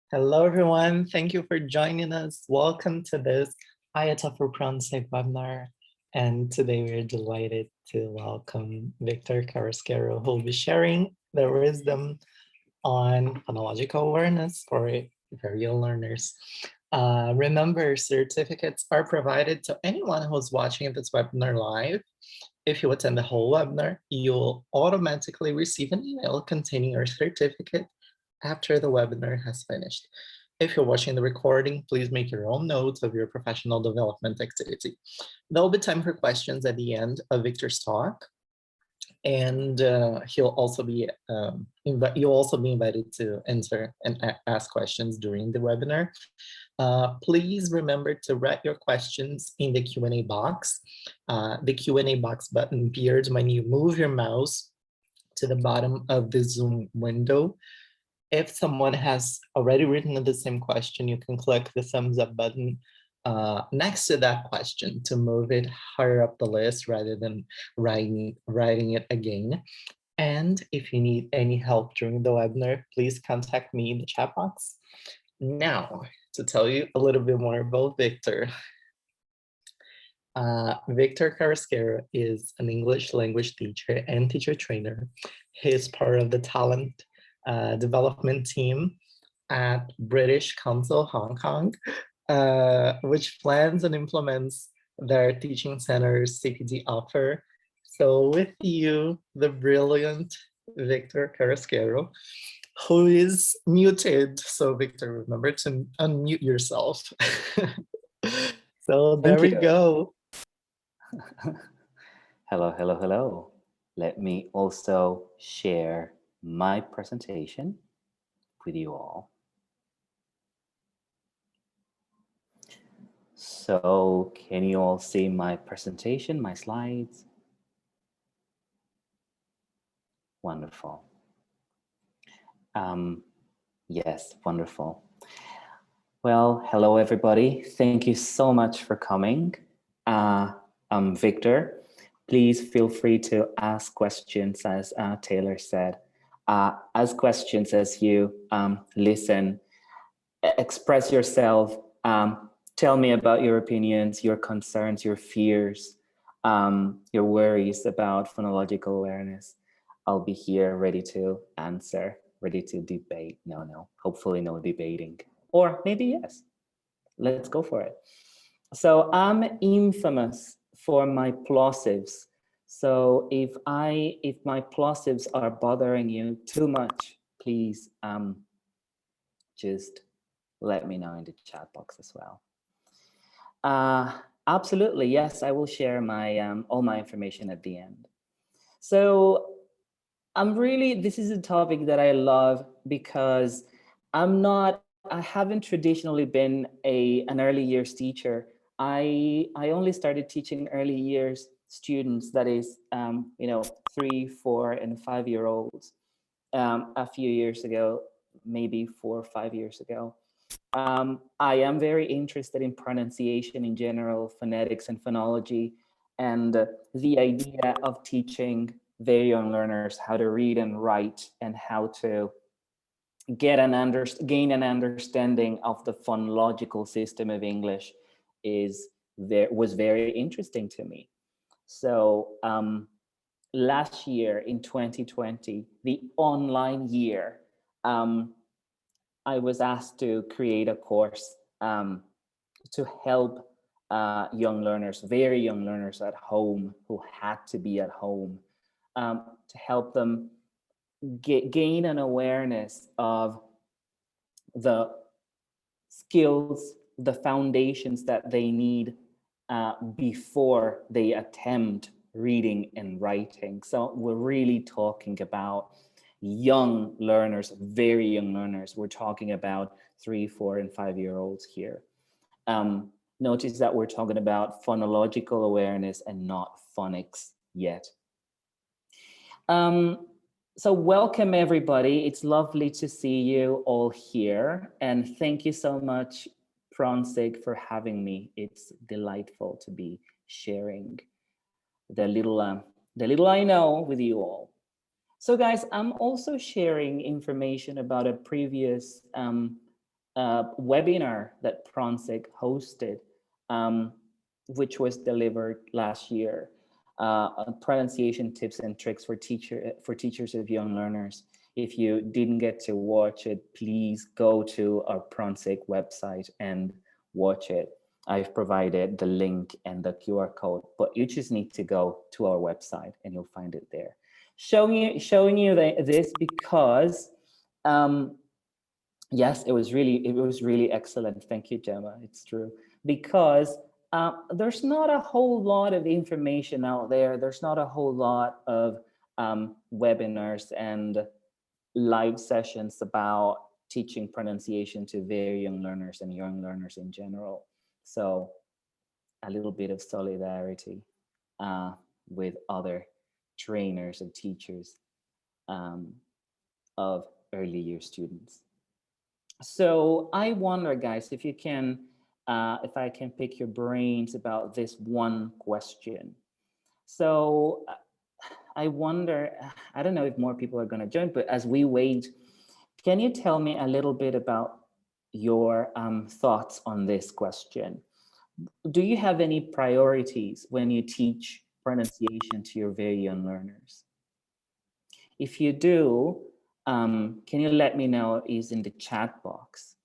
Hello, everyone. Thank you for joining us. Welcome to this IATEFL PronSIG webinar. And today we're delighted to welcome Viktor Carrasquero, who will be sharing their wisdom on phonological awareness for very young learners. Remember, certificates are provided to anyone who's watching this webinar live. If you attend the whole webinar, you'll automatically receive an email containing your certificate after the webinar has finished. If you're watching the recording, please make your own notes of your professional development activity. There'll be time for questions at the end of Viktor's talk, and you'll also be invited to enter and ask questions during the webinar. Please remember to write your questions in the Q&A box. The Q&A box button appears when you move your mouse to the bottom of the Zoom window. If someone has already written the same question, you can click the thumbs up button next to that question to move it higher up the list rather than writing it again. And if you need any help during the webinar, please contact me in the chat box. Now, to tell you a little bit more about Viktor. Viktor Carrasquero is an English language teacher and teacher trainer. He's part of the talent development team at British Council Hong Kong, which plans and implements their teaching center's CPD offer. So with you, the brilliant Viktor Carrasquero, who is muted. So Viktor, remember to unmute yourself. So there we go. Hello, hello, hello. Let me also share my presentation with you all. So can you all see my presentation, my slides? Wonderful. Yes, wonderful. Well, hello everybody. Thank you so much for coming. I'm Viktor. Please feel free to ask questions, as Taylor said. Ask questions as you listen, express yourself, tell me about your opinions, your concerns, your fears, your worries about phonological awareness. I'll be here ready to answer, ready to debate. No, hopefully no debating. Or maybe yes, let's go for it. So I'm infamous for my plosives. So if my plosives are bothering you too much, please just let me know in the chat box as well. Absolutely, yes, I will share my all my information at the end. So this is a topic that I love because I haven't traditionally been an early years teacher. I only started teaching early years students, that is, 3, 4, and 5-year-olds a few years ago, maybe 4 or 5 years ago. I am very interested in pronunciation in general, phonetics and phonology, and the idea of teaching very young learners how to read and write and how to gain an understanding of the phonological system of English was very interesting to me. So last year in 2020, the online year, I was asked to create a course to help young learners, very young learners at home who had to be at home, to help them gain an awareness of the skills, the foundations that they need before they attempt reading and writing. So we're really talking about young learners, very young learners. We're talking about 3, 4, and 5-year-olds here. Notice that we're talking about phonological awareness and not phonics yet. So welcome everybody. It's lovely to see you all here. And thank you so much, PronSIG, for having me. It's delightful to be sharing the little I know with you all. So guys, I'm also sharing information about a previous webinar that PronSIG hosted, which was delivered last year, on pronunciation tips and tricks for teachers of young learners. If you didn't get to watch it, please go to our PronSIG website and watch it. I've provided the link and the QR code, but you just need to go to our website and you'll find it there. Showing you this because yes, it was really excellent. Thank you, Gemma. It's true, because there's not a whole lot of information out there. There's not a whole lot of webinars and live sessions about teaching pronunciation to very young learners and young learners in general. So a little bit of solidarity with other trainers and teachers of early year students. So I wonder, guys, if you can, if I can pick your brains about this one question. So I wonder, I don't know if more people are going to join, but as we wait, can you tell me a little bit about your thoughts on this question? Do you have any priorities when you teach pronunciation to your very young learners? If you do, can you let me know in the chat box?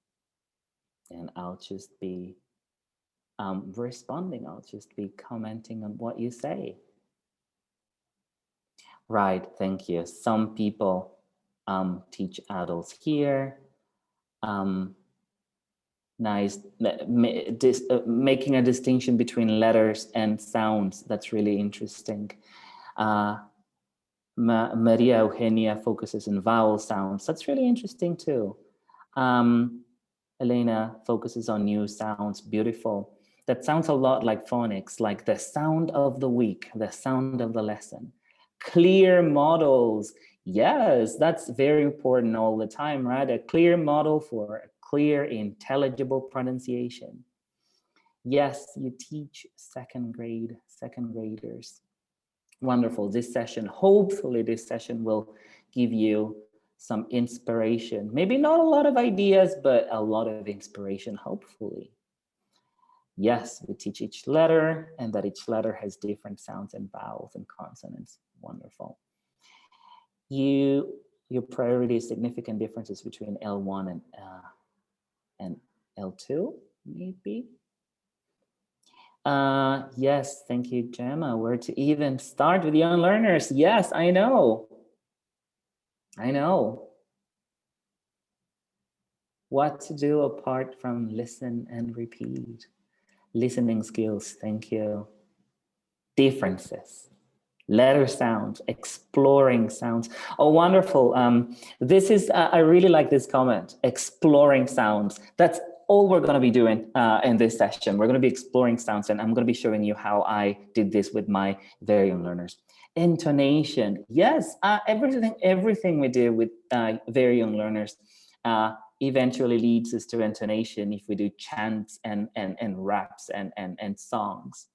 And I'll just be responding. I'll just be commenting on what you say. Right, thank you. Some people teach adults here. Nice, making a distinction between letters and sounds. That's really interesting. Maria Eugenia focuses on vowel sounds. That's really interesting too. Elena focuses on new sounds. Beautiful. That sounds a lot like phonics, like the sound of the week, the sound of the lesson. Clear models. Yes, that's very important all the time, right? A clear model for a clear, intelligible pronunciation. Yes, you teach second graders. Wonderful. This session, hopefully this session will give you some inspiration. Maybe not a lot of ideas, but a lot of inspiration, hopefully. Yes, we teach each letter and that each letter has different sounds and vowels and consonants. Wonderful. Your priority is significant differences between L1 and L2, maybe. Yes, thank you, Gemma. Where to even start with young learners? Yes, I know. What to do apart from listen and repeat. Listening skills, thank you. Differences. Letter sounds, exploring sounds. Oh, wonderful. This is, I really like this comment, exploring sounds. That's all we're going to be doing in this session. We're going to be exploring sounds, and I'm going to be showing you how I did this with my very young learners. Intonation, yes, everything we do with very young learners eventually leads us to intonation if we do chants and raps and songs.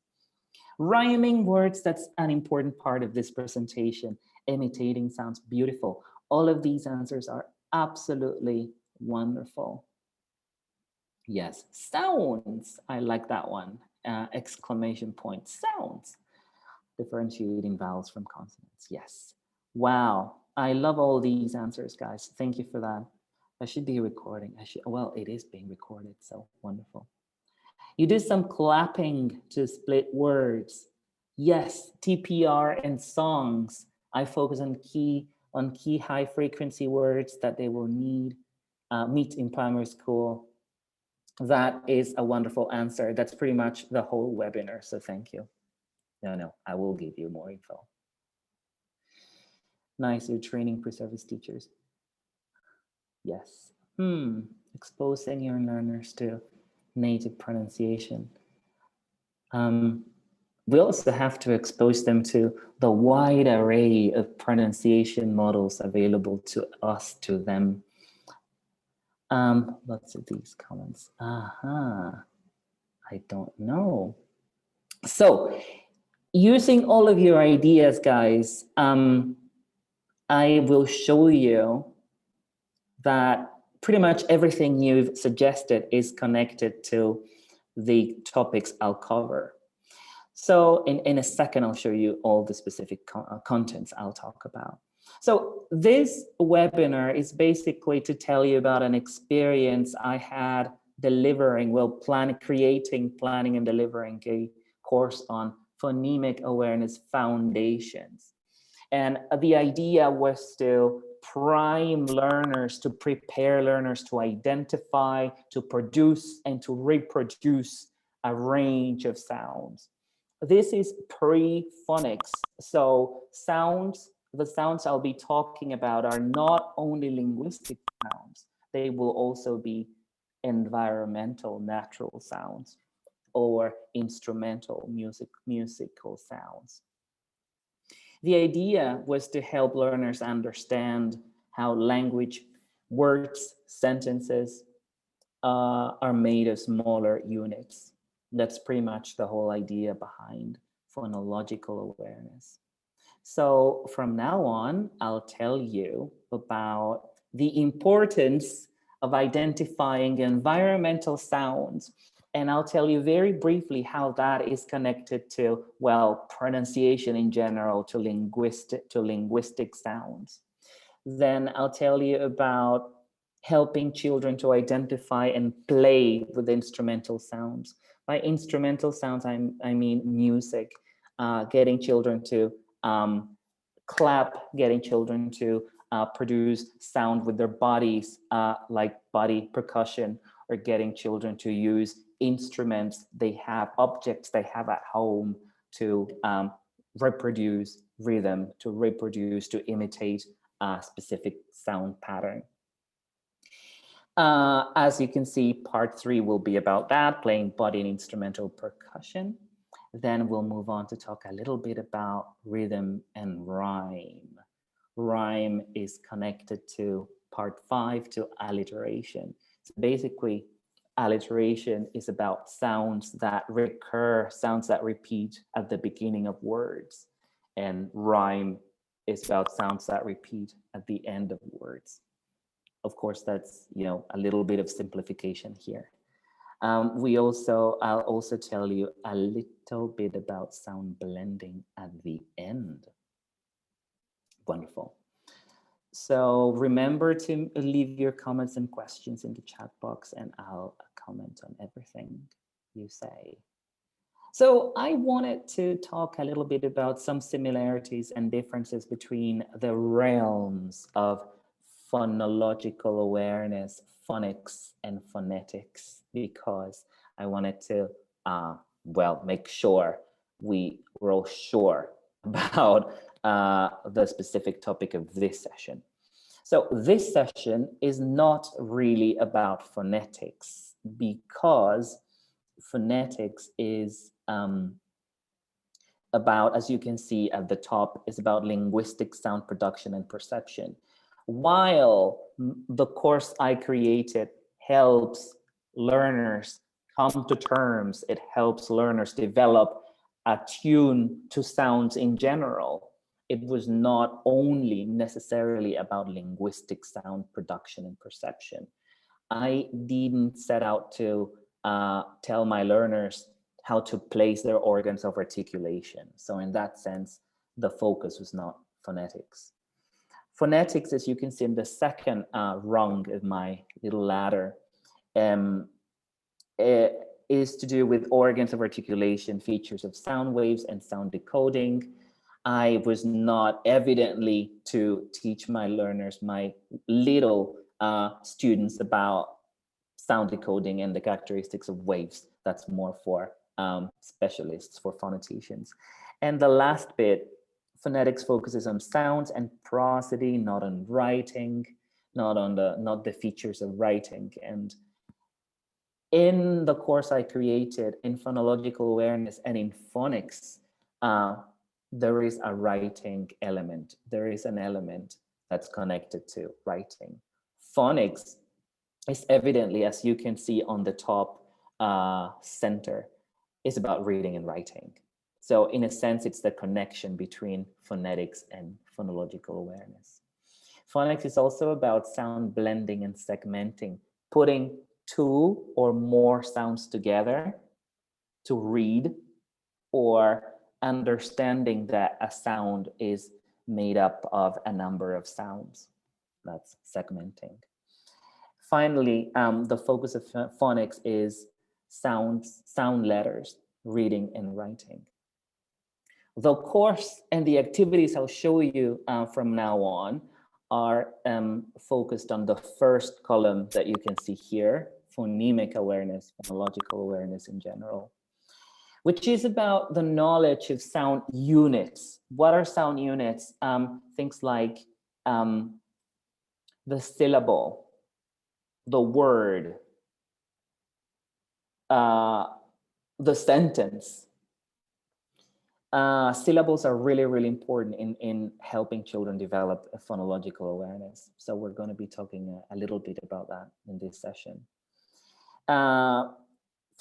Rhyming words, that's an important part of this presentation. Imitating sounds, beautiful. All of these answers are absolutely wonderful. Yes, sounds, I like that one. Exclamation point, sounds. Differentiating vowels from consonants, yes. Wow, I love all these answers, guys. Thank you for that. I should be recording. Well, it is being recorded, so wonderful. You do some clapping to split words. Yes, TPR and songs. I focus on key high frequency words that they will meet in primary school. That is a wonderful answer. That's pretty much the whole webinar, so thank you. No, I will give you more info. Nice, you're training pre-service teachers. Yes. Exposing your learners to native pronunciation. We also have to expose them to the wide array of pronunciation models available to us, to them. Lots of these comments. I don't know. So, using all of your ideas, guys, I will show you that pretty much everything you've suggested is connected to the topics I'll cover. So in a second, I'll show you all the specific contents I'll talk about. So this webinar is basically to tell you about an experience I had delivering, planning and delivering a course on phonemic awareness foundations. And the idea was to prime learners, to prepare learners to identify, to produce, and to reproduce a range of sounds. This is pre-phonics. So the sounds I'll be talking about are not only linguistic sounds, they will also be environmental natural sounds or instrumental musical sounds. The idea was to help learners understand how language, words, sentences are made of smaller units. That's pretty much the whole idea behind phonological awareness. So from now on, I'll tell you about the importance of identifying environmental sounds. And I'll tell you very briefly how that is connected to, well, pronunciation in general, to linguistic sounds. Then I'll tell you about helping children to identify and play with instrumental sounds. By instrumental sounds, I mean music, getting children to clap, getting children to produce sound with their bodies, like body percussion, or getting children to use instruments they have, objects they have at home to reproduce rhythm, to imitate a specific sound pattern. As you can see, part 3 will be about that, playing body and instrumental percussion. Then we'll move on to talk a little bit about rhythm and rhyme. Rhyme is connected to part 5, to alliteration. So basically, alliteration is about sounds that recur, sounds that repeat at the beginning of words. And rhyme is about sounds that repeat at the end of words. Of course, that's, a little bit of simplification here. I'll also tell you a little bit about sound blending at the end. Wonderful. So remember to leave your comments and questions in the chat box, and I'll comment on everything you say. So I wanted to talk a little bit about some similarities and differences between the realms of phonological awareness, phonics, and phonetics, because I wanted to, make sure we're all sure about the specific topic of this session. So this session is not really about phonetics, because phonetics is about, as you can see at the top, is about linguistic sound production and perception. While the course I created helps learners come to terms, it helps learners develop a tune to sounds in general, it was not only necessarily about linguistic sound production and perception. I didn't set out to tell my learners how to place their organs of articulation. So in that sense, the focus was not phonetics. Phonetics, as you can see in the second rung of my little ladder, is to do with organs of articulation, features of sound waves, and sound decoding. I was not evidently to teach my learners, my little students, about sound decoding and the characteristics of waves. That's more for specialists, for phoneticians. And the last bit, phonetics focuses on sounds and prosody, not on writing, not the features of writing. And in the course I created in phonological awareness and in phonics, there is a writing element. There is an element that's connected to writing. Phonics is evidently, as you can see on the top center, is about reading and writing. So in a sense, it's the connection between phonetics and phonological awareness. Phonics is also about sound blending and segmenting, putting two or more sounds together to read, or understanding that a sound is made up of a number of sounds. That's segmenting. Finally, the focus of phonics is sound letters, reading and writing. The course and the activities I'll show you from now on are focused on the first column that you can see here, phonemic awareness, phonological awareness in general, which is about the knowledge of sound units. What are sound units? Things like the syllable, the word, the sentence. Syllables are really, really important in helping children develop a phonological awareness. So we're going to be talking a little bit about that in this session.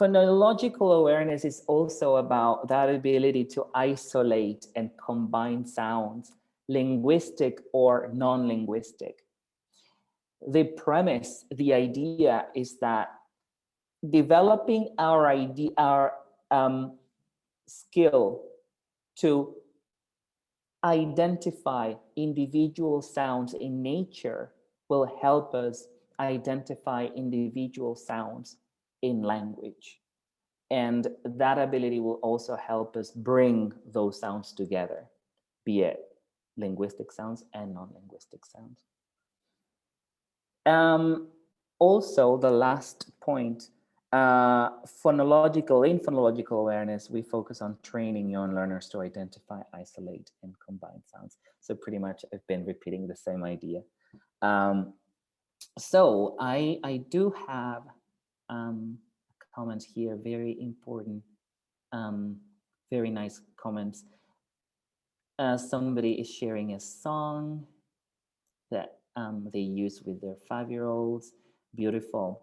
Phonological awareness is also about that ability to isolate and combine sounds, linguistic or non-linguistic. The premise, the idea is that developing our skill to identify individual sounds in nature will help us identify individual sounds in language. And that ability will also help us bring those sounds together, be it linguistic sounds and non-linguistic sounds. Also, the last point, in phonological awareness, we focus on training young learners to identify, isolate, and combine sounds. So pretty much I've been repeating the same idea. So I do have a comment here, very important, very nice comments. Somebody is sharing a song that they use with their 5-year-olds. Beautiful.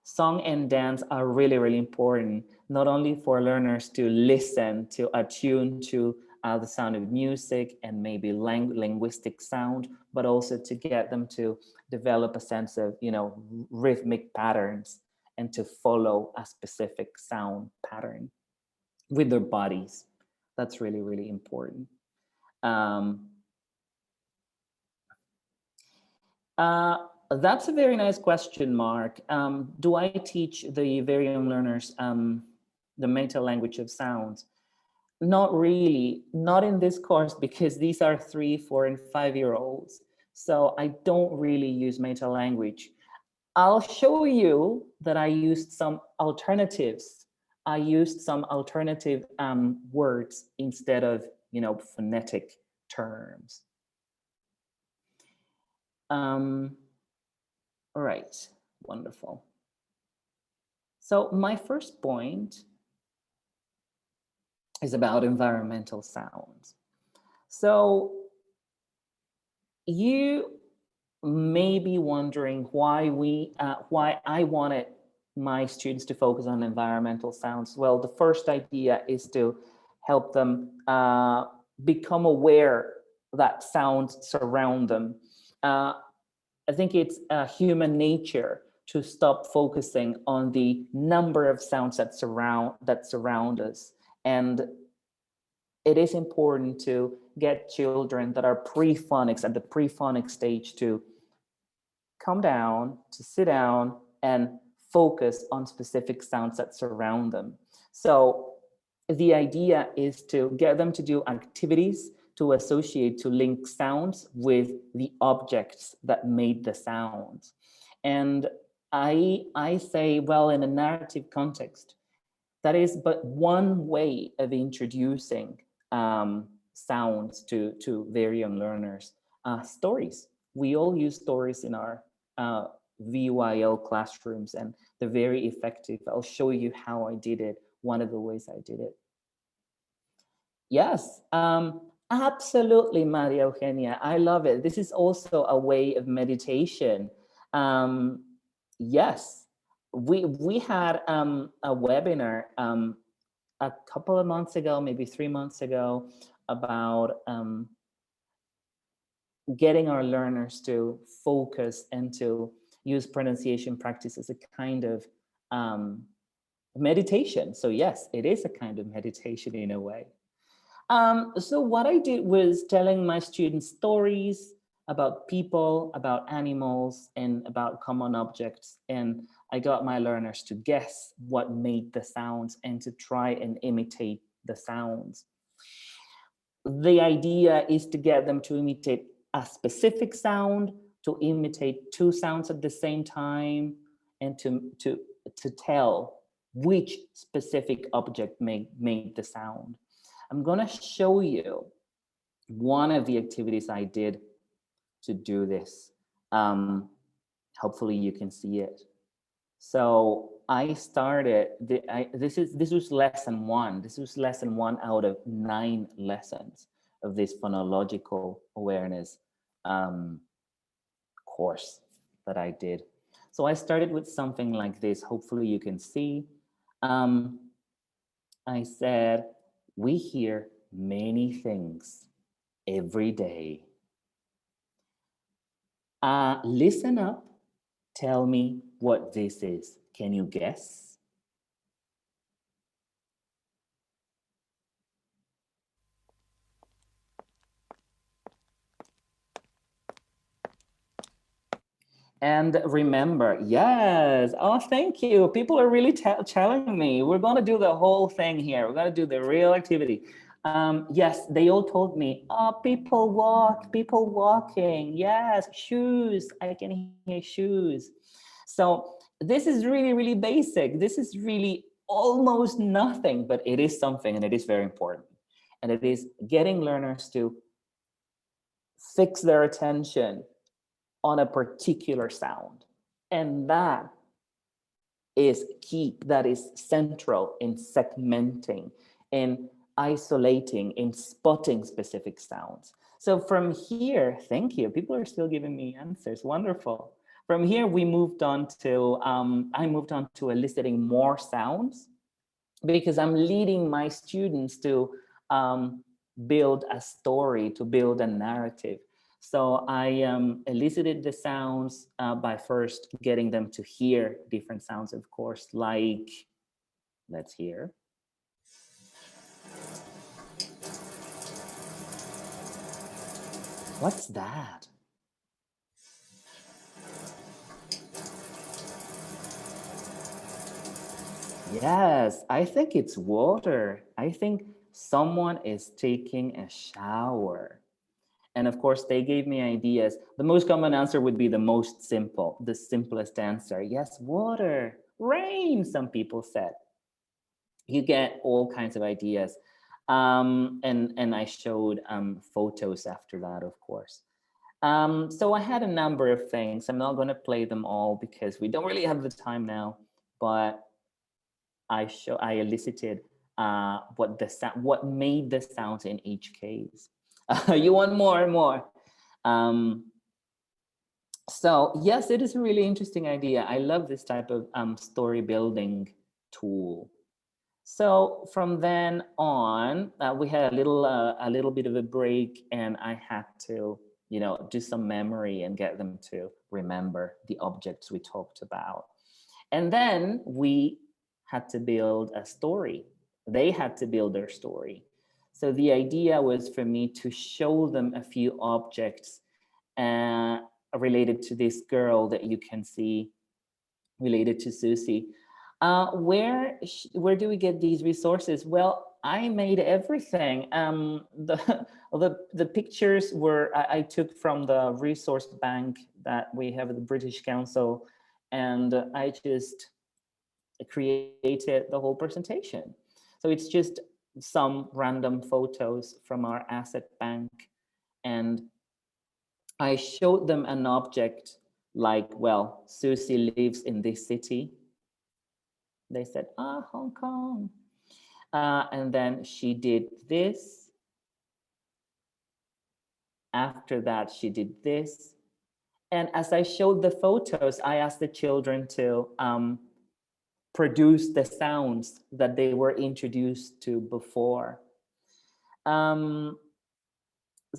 Song and dance are really, really important, not only for learners to listen, to attune to the sound of music and maybe linguistic sound, but also to get them to develop a sense of, rhythmic patterns and to follow a specific sound pattern with their bodies. That's really, really important. That's a very nice question, Mark. Do I teach the very young learners the meta language of sounds? Not really, not in this course, because these are 3, 4, and 5-year-olds. So I don't really use meta language. I'll show you that I used some alternatives. I used some alternative words instead of, phonetic terms. All right, wonderful. So my first point is about environmental sounds. So you may be wondering why I wanted my students to focus on environmental sounds. Well, the first idea is to help them become aware that sounds surround them. I think it's human nature to stop focusing on the number of sounds that surround us. And it is important to get children that are pre-phonics, at the pre-phonic stage, to come down, to sit down and focus on specific sounds that surround them. So the idea is to get them to do activities to associate, to link sounds with the objects that made the sounds. And I say, well, in a narrative context, that is but one way of introducing sounds to very young learners. Stories. We all use stories in our VYL classrooms, and they're very effective. I'll show you how I did it, one of the ways I did it. Yes, absolutely, Maria Eugenia. I love it. This is also a way of meditation. Yes, we had a webinar a couple of months ago, maybe 3 months ago, about getting our learners to focus and to use pronunciation practice as a kind of meditation. So yes, it is a kind of meditation in a way. So what I did was telling my students stories about people, about animals, and about common objects. And I got my learners to guess what made the sounds and to try and imitate the sounds. The idea is to get them to imitate a specific sound, to imitate two sounds at the same time, and to tell which specific object made the sound. I'm going to show you one of the activities I did to do this. Hopefully you can see it. So I started, this was lesson one. This was lesson one out of 9 lessons of this phonological awareness course that I did. So I started with something like this. Hopefully you can see. I said, we hear many things every day. Listen up. Tell me what this is. Can you guess? And remember, yes. Oh, thank you. People are really challenging me. We're going to do the whole thing here. We're going to do the real activity. Yes, they all told me, oh, people walking. Yes, shoes. I can hear shoes. So this is really, really basic. This is really almost nothing, but it is something and it is very important. And it is getting learners to fix their attention on a particular sound. And that is key, that is central in segmenting, in isolating, in spotting specific sounds. So from here, thank you. People are still giving me answers. Wonderful. From here, we moved on to, I moved on to eliciting more sounds because I'm leading my students to build a story, to build a narrative. So I elicited the sounds by first getting them to hear different sounds, of course, like, let's hear. What's that? Yes, I think it's water. I think someone is taking a shower. And of course, they gave me ideas. The most common answer would be the most simple, the simplest answer. Yes, water, rain, some people said. You get all kinds of ideas. And I showed photos after that, of course. So I had a number of things. I'm not going to play them all because we don't really have the time now, but I elicited what made the sounds in each case. You want more and more. So yes, it is a really interesting idea. I love this type of story building tool. So from then on, we had a little bit of a break, and I had to, do some memory and get them to remember the objects we talked about. And then we had to build a story. They had to build their story. So the idea was for me to show them a few objects related to this girl that you can see, related to Susie. Where do we get these resources? Well, I made everything. The pictures I took from the resource bank that we have at the British Council, and I just created the whole presentation. So it's just some random photos from our asset bank, and I showed them an object like, well, Susie lives in this city. They said, Hong Kong. And then she did this. After that, she did this. And as I showed the photos, I asked the children to produce the sounds that they were introduced to before.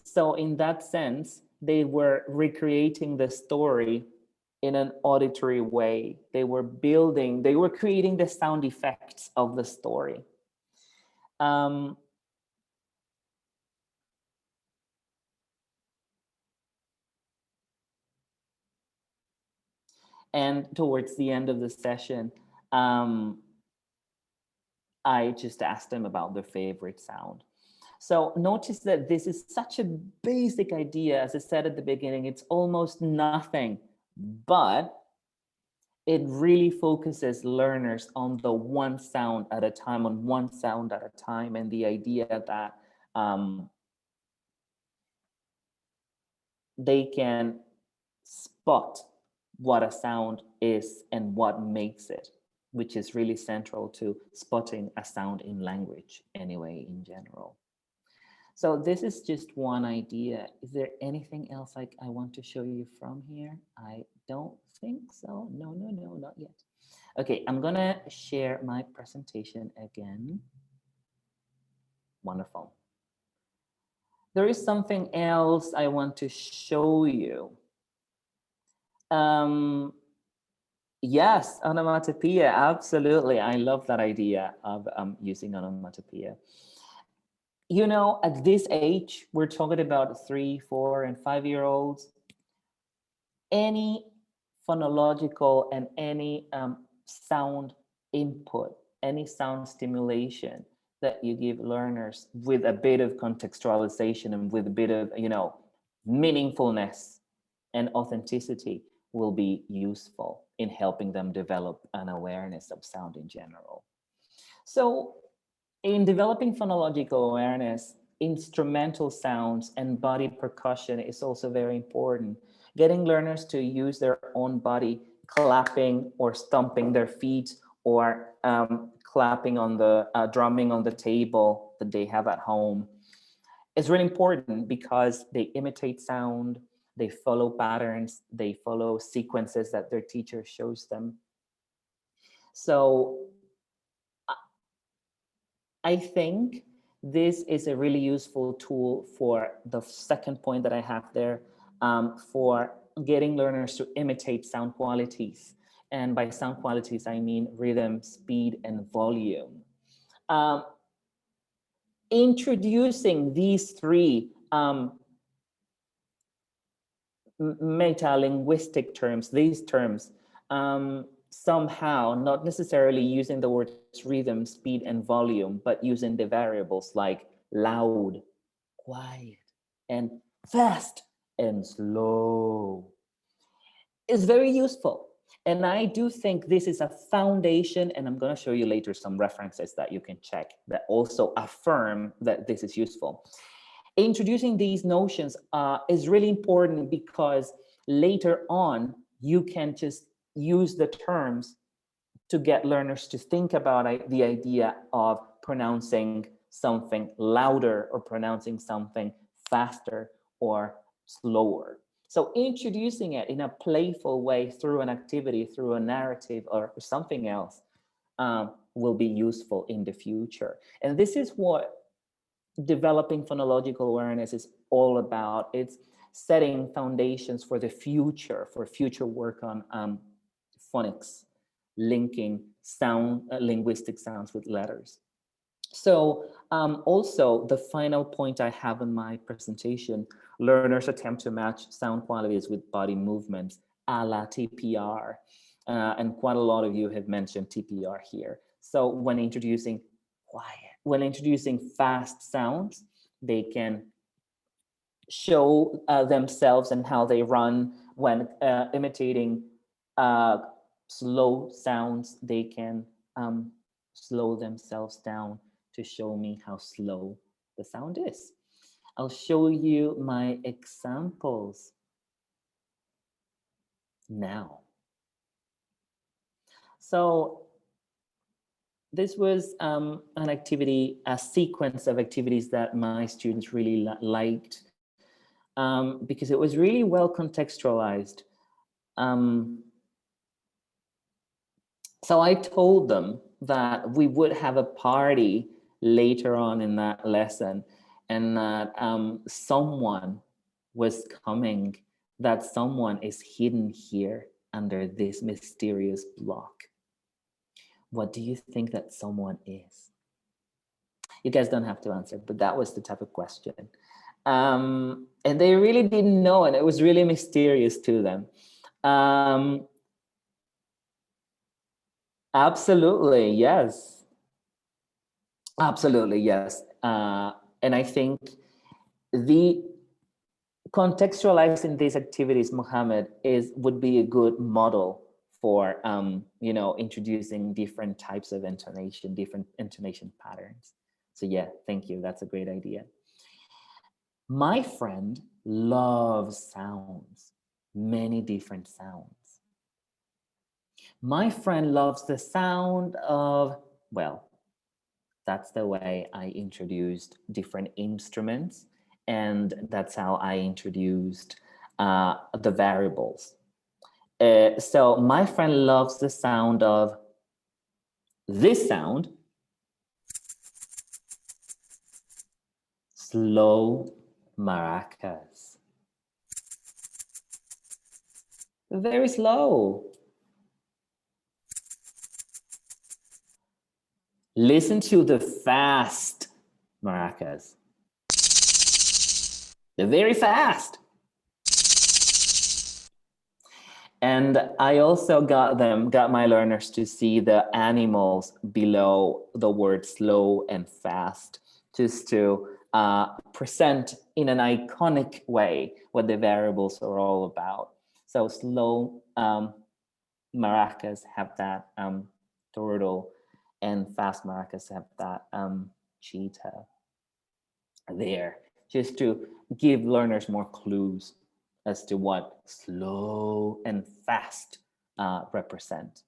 So in that sense, they were recreating the story in an auditory way. They were creating the sound effects of the story. And towards the end of the session, I just asked them about their favorite sound. So notice that this is such a basic idea. As I said at the beginning, it's almost nothing, but it really focuses learners on the one sound at a time, and the idea that they can spot what a sound is and what makes it, which is really central to spotting a sound in language anyway, in general. So this is just one idea. Is there anything else I want to show you from here? I don't think so. No, not yet. Okay, I'm gonna share my presentation again. Wonderful. There is something else I want to show you. Yes, onomatopoeia, absolutely. I love that idea of using onomatopoeia. You know, at this age, we're talking about 3, 4, and 5-year-olds. Any phonological and any sound input, any sound stimulation that you give learners with a bit of contextualization and with a bit of, meaningfulness and authenticity will be useful in helping them develop an awareness of sound in general. So in developing phonological awareness, instrumental sounds and body percussion is also very important. Getting learners to use their own body, clapping or stomping their feet, or clapping on the, drumming on the table that they have at home is really important because they imitate sound, they follow patterns, they follow sequences that their teacher shows them. So I think this is a really useful tool for the second point that I have there, for getting learners to imitate sound qualities. And by sound qualities, I mean rhythm, speed, and volume. Introducing these three meta-linguistic terms, these terms, somehow, not necessarily using the words rhythm, speed, and volume, but using the variables like loud, quiet, and fast and slow is very useful. And I do think this is a foundation, and I'm going to show you later some references that you can check that also affirm that this is useful. Introducing these notions is really important because later on, you can just use the terms to get learners to think about the idea of pronouncing something louder or pronouncing something faster or slower. So introducing it in a playful way through an activity, through a narrative or something else will be useful in the future. And this is what developing phonological awareness is all about. It's setting foundations for the future, for future work on phonics, linking sound, linguistic sounds with letters. So also the final point I have in my presentation, learners attempt to match sound qualities with body movements, a la TPR. And quite a lot of you have mentioned TPR here. So when introducing fast sounds, they can show themselves and how they run. When imitating slow sounds, they can slow themselves down to show me how slow the sound is. I'll show you my examples now. So this was an activity, a sequence of activities that my students really liked because it was really well contextualized. So I told them that we would have a party later on in that lesson, and that someone was coming, that someone is hidden here under this mysterious block. What do you think that someone is? You guys don't have to answer, but that was the type of question. And they really didn't know, and it was really mysterious to them. Absolutely, yes. Absolutely, yes. And I think the contextualizing these activities, Mohammed, would be a good model for introducing different types of intonation, different intonation patterns. So yeah, thank you. That's a great idea. My friend loves sounds, many different sounds. My friend loves the sound of, well, that's the way I introduced different instruments, and that's how I introduced the variables. So my friend loves the sound of this sound, slow maracas. Very slow. Listen to the fast maracas. They're very fast. And I also got my learners to see the animals below the word slow and fast, just to present in an iconic way what the variables are all about. So slow maracas have that turtle, and fast maracas have that cheetah there, just to give learners more clues as to what slow and fast represent.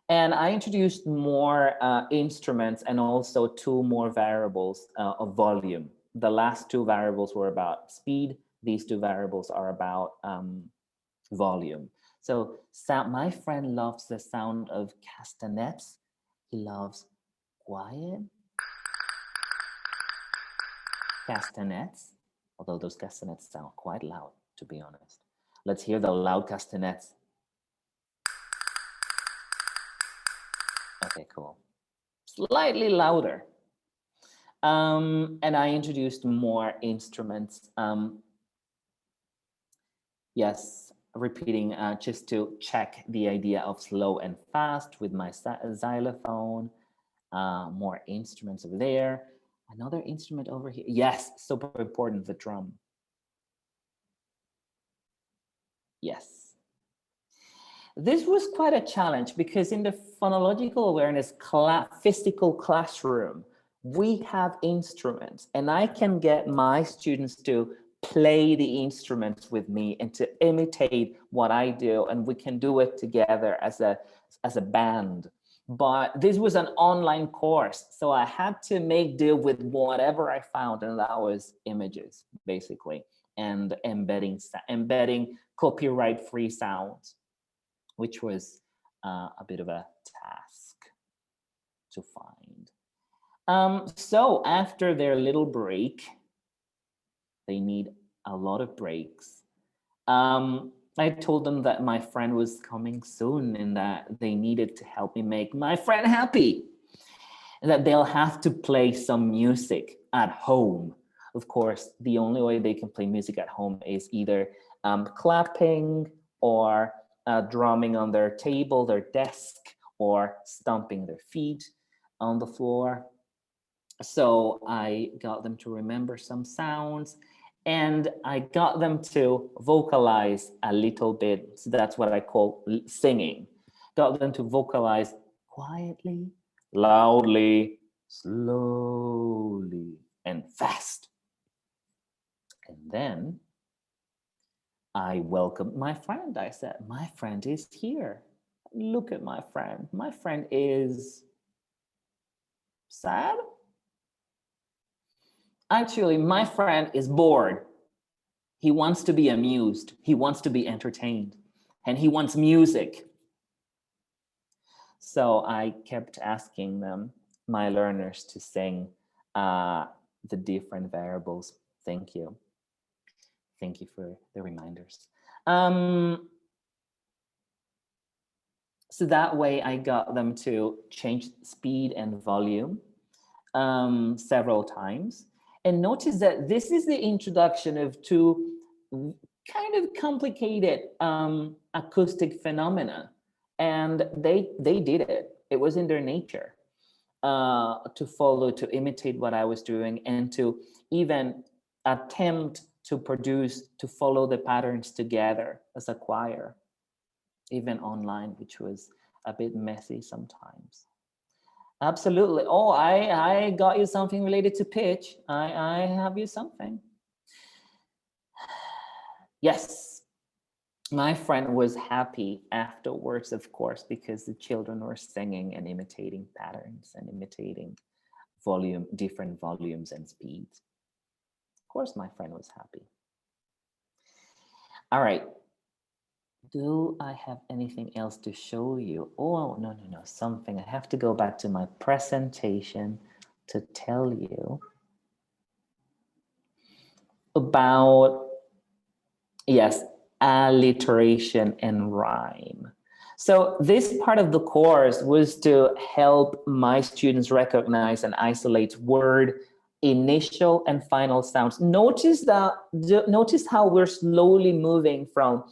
And I introduced more instruments and also 2 more variables of volume. The last 2 variables were about speed. These 2 variables are about volume. So my friend loves the sound of castanets. He loves quiet castanets, although those castanets sound quite loud, to be honest. Let's hear the loud castanets. Okay, cool. Slightly louder. And I introduced more instruments. Yes, repeating just to check the idea of slow and fast with my xylophone. More instruments over there. Another instrument over here. Yes, super important, the drum. Yes. This was quite a challenge because in the phonological awareness physical classroom, we have instruments, and I can get my students to play the instruments with me and to imitate what I do, and we can do it together as a band. But this was an online course, so I had to make do with whatever I found, and that was images, basically, and embedding copyright-free sounds, which was a bit of a task to find. So after their little break, they need a lot of breaks. I told them that my friend was coming soon and that they needed to help me make my friend happy, and that they'll have to play some music at home. Of course, the only way they can play music at home is either clapping or drumming on their table, their desk, or stomping their feet on the floor. So I got them to remember some sounds, and I got them to vocalize a little bit. So that's what I call singing. Got them to vocalize quietly, loudly, slowly, and fast. And then I welcomed my friend. I said, my friend is here. Look at my friend. My friend is sad. Actually, my friend is bored. He wants to be amused. He wants to be entertained. And he wants music. So I kept asking them, my learners, to sing the different variables. Thank you. Thank you for the reminders. So that way I got them to change speed and volume several times. And notice that this is the introduction of two kind of complicated acoustic phenomena. And they did it. It was in their nature to follow, to imitate what I was doing, and to even attempt to produce, to follow the patterns together as a choir, even online, which was a bit messy sometimes. Absolutely. Oh, I got you something related to pitch. I have you something. Yes. My friend was happy afterwards, of course, because the children were singing and imitating patterns and imitating volume, different volumes and speeds. Of course, my friend was happy. All right. Do I have anything else to show you? Oh, no, something. I have to go back to my presentation to tell you about, yes, alliteration and rhyme. So this part of the course was to help my students recognize and isolate word initial and final sounds. Notice how we're slowly moving from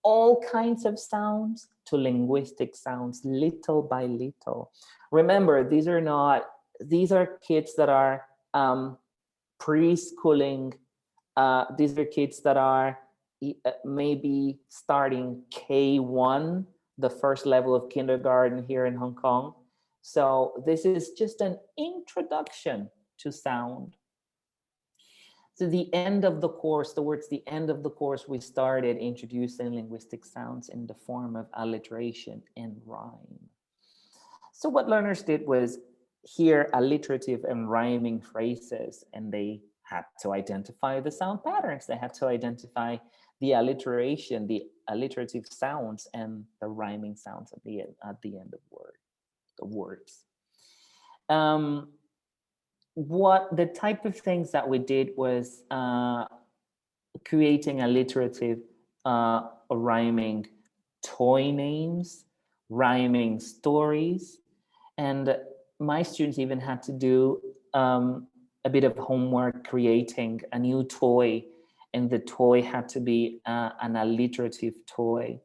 all kinds of sounds to linguistic sounds, little by little. Remember, these are kids that are preschooling. These are kids that are maybe starting K1, the first level of kindergarten here in Hong Kong. So this is just an introduction to sound. So the end of the course, towards the end of the course, we started introducing linguistic sounds in the form of alliteration and rhyme. So what learners did was hear alliterative and rhyming phrases, and they had to identify the sound patterns. They had to identify the alliteration, the alliterative sounds, and the rhyming sounds at the end of the words. What the type of things that we did was creating alliterative rhyming toy names, rhyming stories, and my students even had to do a bit of homework creating a new toy, and the toy had to be an alliterative toy.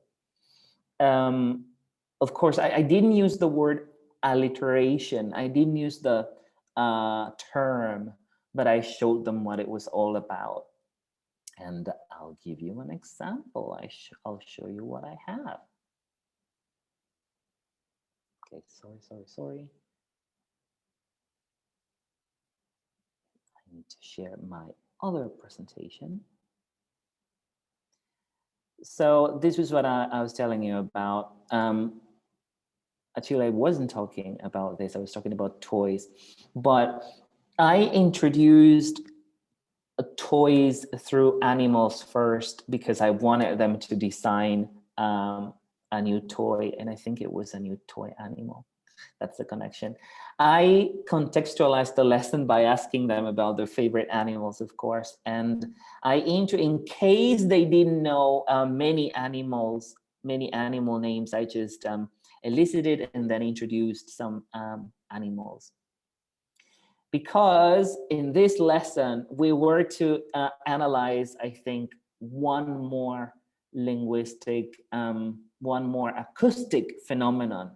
Of course, I didn't use the word alliteration. I didn't use the term, but I showed them what it was all about. And I'll give you an example. I'll show you what I have. Okay, sorry. I need to share my other presentation. So this was what I was telling you about. Actually, I wasn't talking about this. I was talking about toys, but I introduced toys through animals first because I wanted them to design a new toy, and I think it was a new toy animal. That's the connection. I contextualized the lesson by asking them about their favorite animals, of course, and in case they didn't know many animal names, I just elicited and then introduced some animals. Because in this lesson, we were to analyze, I think, one more acoustic phenomenon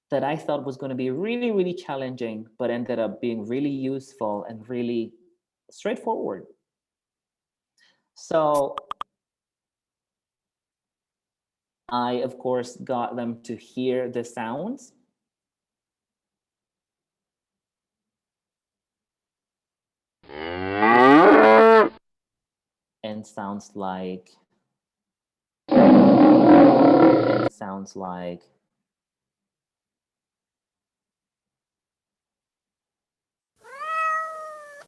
that I thought was going to be really, really challenging, but ended up being really useful and really straightforward. So I, of course, got them to hear the sounds. And sounds like, and sounds like,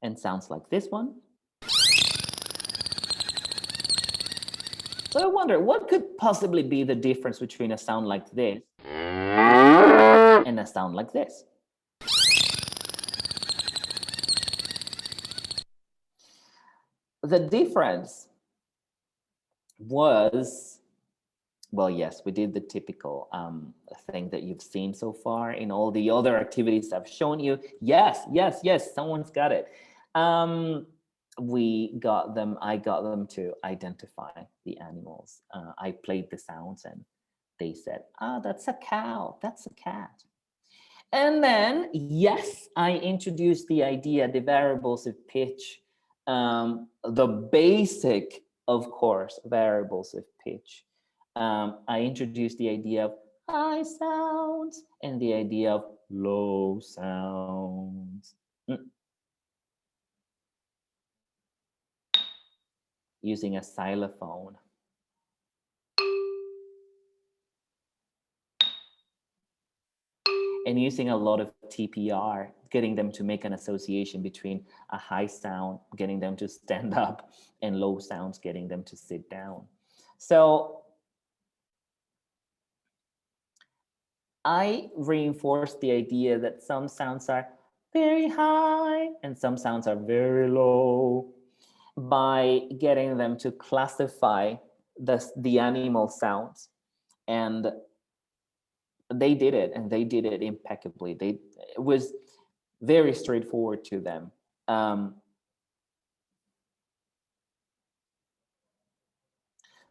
and sounds like this one. So I wonder, what could possibly be the difference between a sound like this and a sound like this? The difference was, well, yes, we did the typical thing that you've seen so far in all the other activities I've shown you. Yes, yes, yes, someone's got it. I got them to identify the animals. I played the sounds and they said, ah, that's a cow, that's a cat. And then, yes, I introduced the idea, the variables of pitch, the basic, of course, variables of pitch. I introduced the idea of high sounds and the idea of low sounds. Using a xylophone. And using a lot of TPR, getting them to make an association between a high sound, getting them to stand up, and low sounds, getting them to sit down. So I reinforced the idea that some sounds are very high and some sounds are very low by getting them to classify the animal sounds. And they did it, and they did it impeccably. It was very straightforward to them.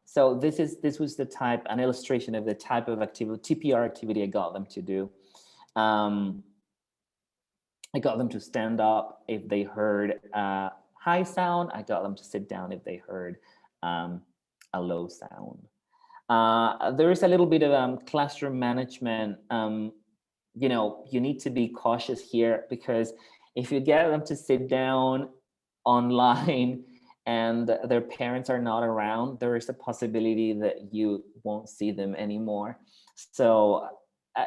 So this was an illustration of the type of activity, TPR activity I got them to do. I got them to stand up if they heard a high sound. I got them to sit down if they heard a low sound. There is a little bit of classroom management. You know, you need to be cautious here, because if you get them to sit down online and their parents are not around, there is a possibility that you won't see them anymore. So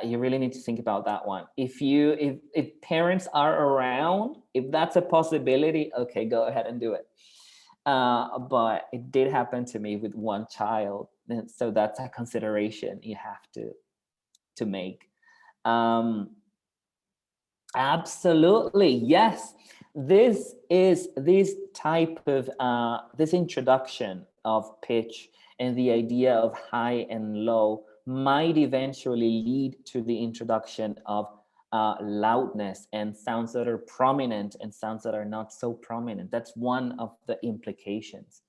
you really need to think about that one. If parents are around, if that's a possibility, okay, go ahead and do it. But it did happen to me with one child, and so that's a consideration you have to make. Absolutely, yes. This type of this introduction of pitch and the idea of high and low might eventually lead to the introduction of loudness and sounds that are prominent and sounds that are not so prominent. That's one of the implications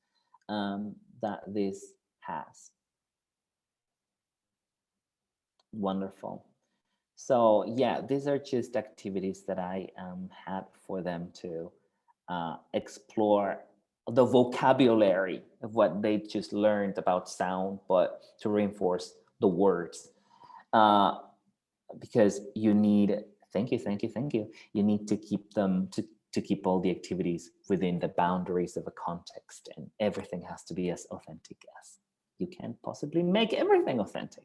that this has. Wonderful. So yeah, these are just activities that I had for them to explore the vocabulary of what they just learned about sound, but to reinforce the words. Because you need, thank you. You need to keep them, to keep all the activities within the boundaries of a context, and everything has to be as authentic as you can possibly make everything authentic.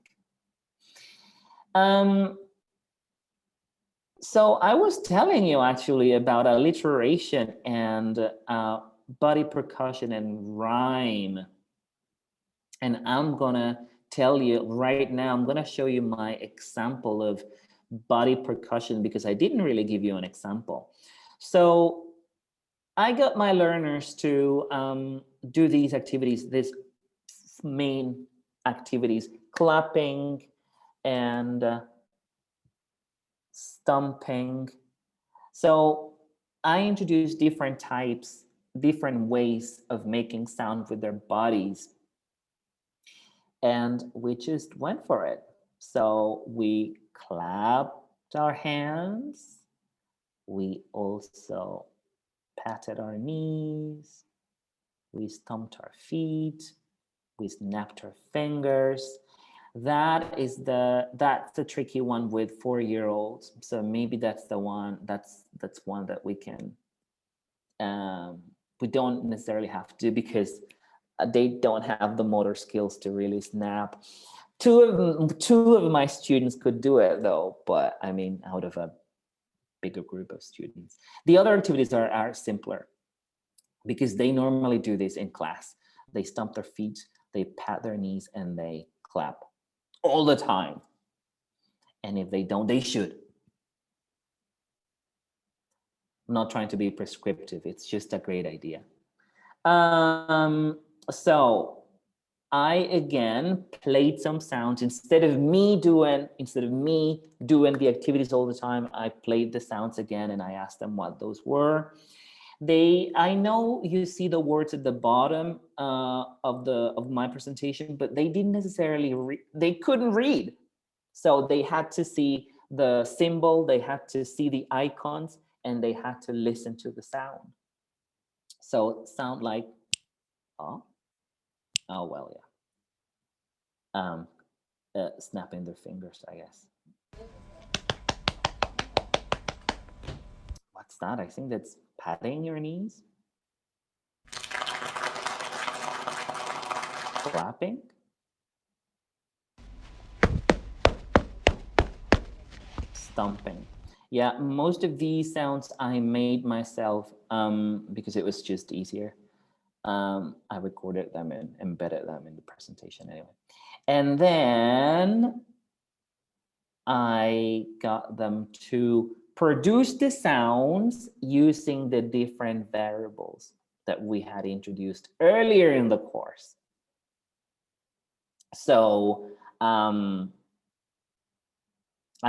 So I was telling you actually about alliteration and body percussion and rhyme. And I'm gonna tell you right now, I'm gonna show you my example of body percussion, because I didn't really give you an example. So I got my learners to do these activities, these main activities, clapping and stomping. So I introduced different types, different ways of making sound with their bodies. And we just went for it. So we clapped our hands. We also patted our knees. We stomped our feet. We snapped our fingers. That's the tricky one with 4-year-olds. So maybe that's the one, that's one that we can, we don't necessarily have to, because they don't have the motor skills to really snap. Two of my students could do it though, but I mean, out of a bigger group of students. The other activities are simpler, because they normally do this in class. They stomp their feet, they pat their knees, and they clap all the time. And if they don't, they should. I'm not trying to be prescriptive. It's just a great idea. So I again played some sounds. Instead of me doing the activities all the time, I played the sounds again and I asked them what those were. I know you see the words at the bottom of my presentation, but they didn't necessarily they couldn't read. So they had to see the symbol, they had to see the icons, and they had to listen to the sound. So sound like, oh well, yeah. Snapping their fingers, I guess. What's that? I think that's patting your knees. Clapping. Stomping. Yeah, most of these sounds I made myself because it was just easier. I recorded them and embedded them in the presentation anyway. And then I got them to produce the sounds using the different variables that we had introduced earlier in the course. So I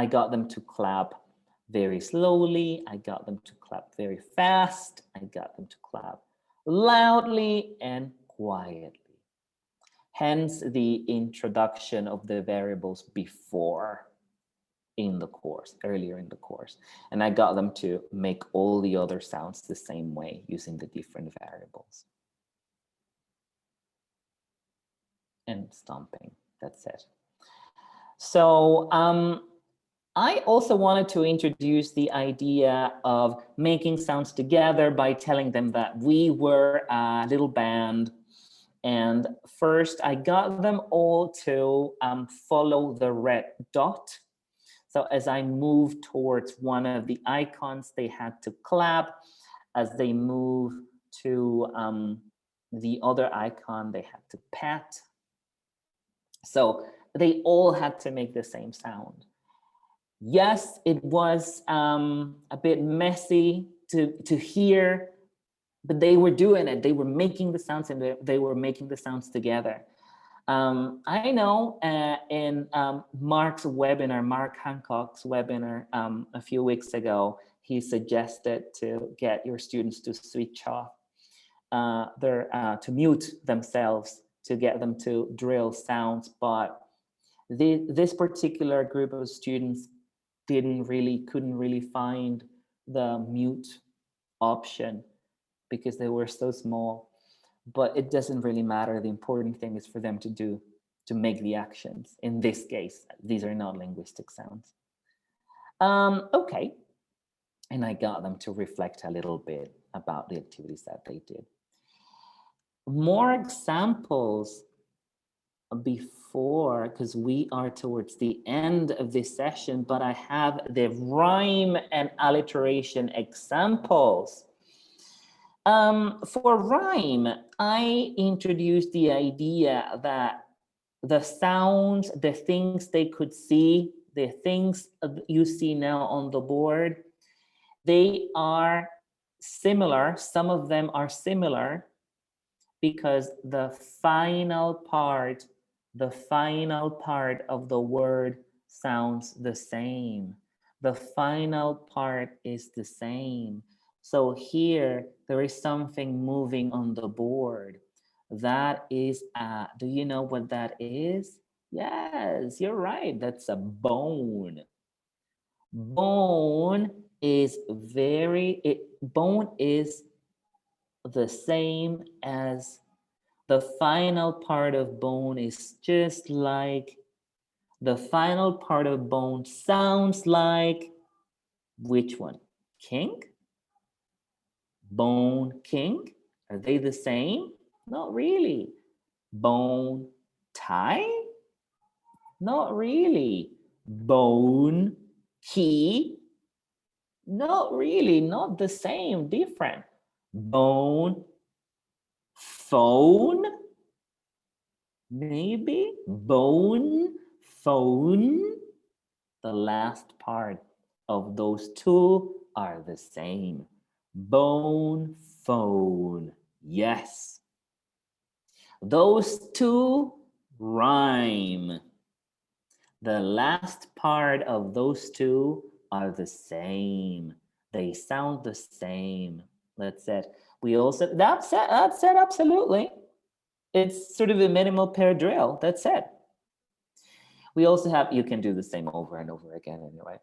got them to clap very slowly. I got them to clap very fast. I got them to clap loudly and quietly. Hence the introduction of the variables before in the course, earlier in the course. And I got them to make all the other sounds the same way using the different variables. And stomping, that's it. So I also wanted to introduce the idea of making sounds together by telling them that we were a little band. And first, I got them all to follow the red dot. So as I moved towards one of the icons, they had to clap. As they move to the other icon, they had to pat. So they all had to make the same sound. Yes, it was a bit messy to hear, but they were doing it. They were making the sounds and they were making the sounds together. I know in Mark's webinar, Mark Hancock's webinar a few weeks ago, he suggested to get your students to switch off to mute themselves to get them to drill sounds. But this particular group of students couldn't really find the mute option because they were so small. But it doesn't really matter. The important thing is for them to make the actions. In this case, these are not linguistic sounds. Okay, and I got them to reflect a little bit about the activities that they did. More examples before, because we are towards the end of this session, but I have the rhyme and alliteration examples. For rhyme, I introduced the idea that the sounds, the things they could see, the things you see now on the board, they are similar. Some of them are similar because the final part of the word sounds the same. The final part is the same. So here, there is something moving on the board. That is, do you know what that is? Yes, you're right. That's a bone. Bone is the same as the final part of bone is just like the final part of bone sounds like which one? King? Bone king? Are they the same? Not really. Bone tie? Not really. Bone key? Not really, not the same, different. Bone phone? Maybe. Bone phone? The last part of those two are the same. Bone phone. Yes. Those two rhyme. The last part of those two are the same. They sound the same. That's it. We also, that's it, absolutely. It's sort of a minimal pair drill. That's it. We also have, you can do the same over and over again anyway.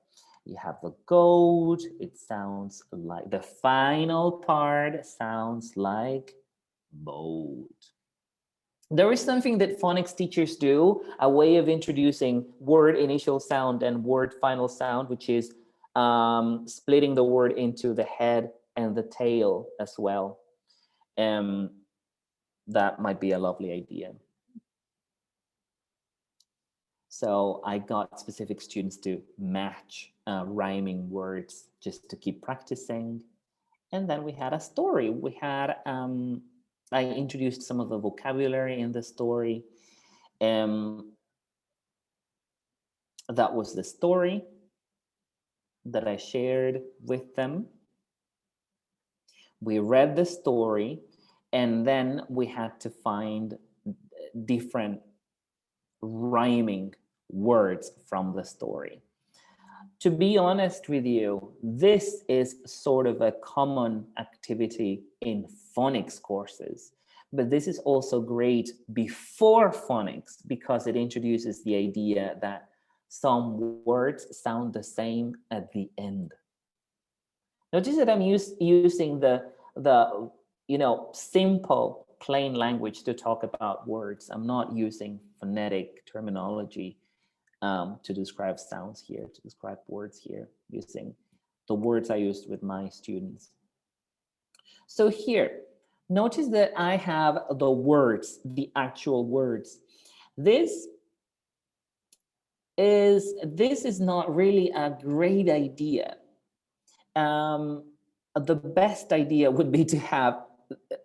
You have the goat. It sounds like, the final part sounds like boat. There is something that phonics teachers do, a way of introducing word initial sound and word final sound, which is splitting the word into the head and the tail as well. That might be a lovely idea. So I got specific students to match rhyming words just to keep practicing. And then we had a story. We had, I introduced some of the vocabulary in the story. That was the story that I shared with them. We read the story, and then we had to find different rhyming words from the story. To be honest with you, this is sort of a common activity in phonics courses, but this is also great before phonics because it introduces the idea that some words sound the same at the end. Notice that I'm using the simple plain language to talk about words. I'm not using phonetic terminology to describe sounds here, to describe words here, using the words I used with my students. So here, notice that I have the words, the actual words. This is not really a great idea. The best idea would be to have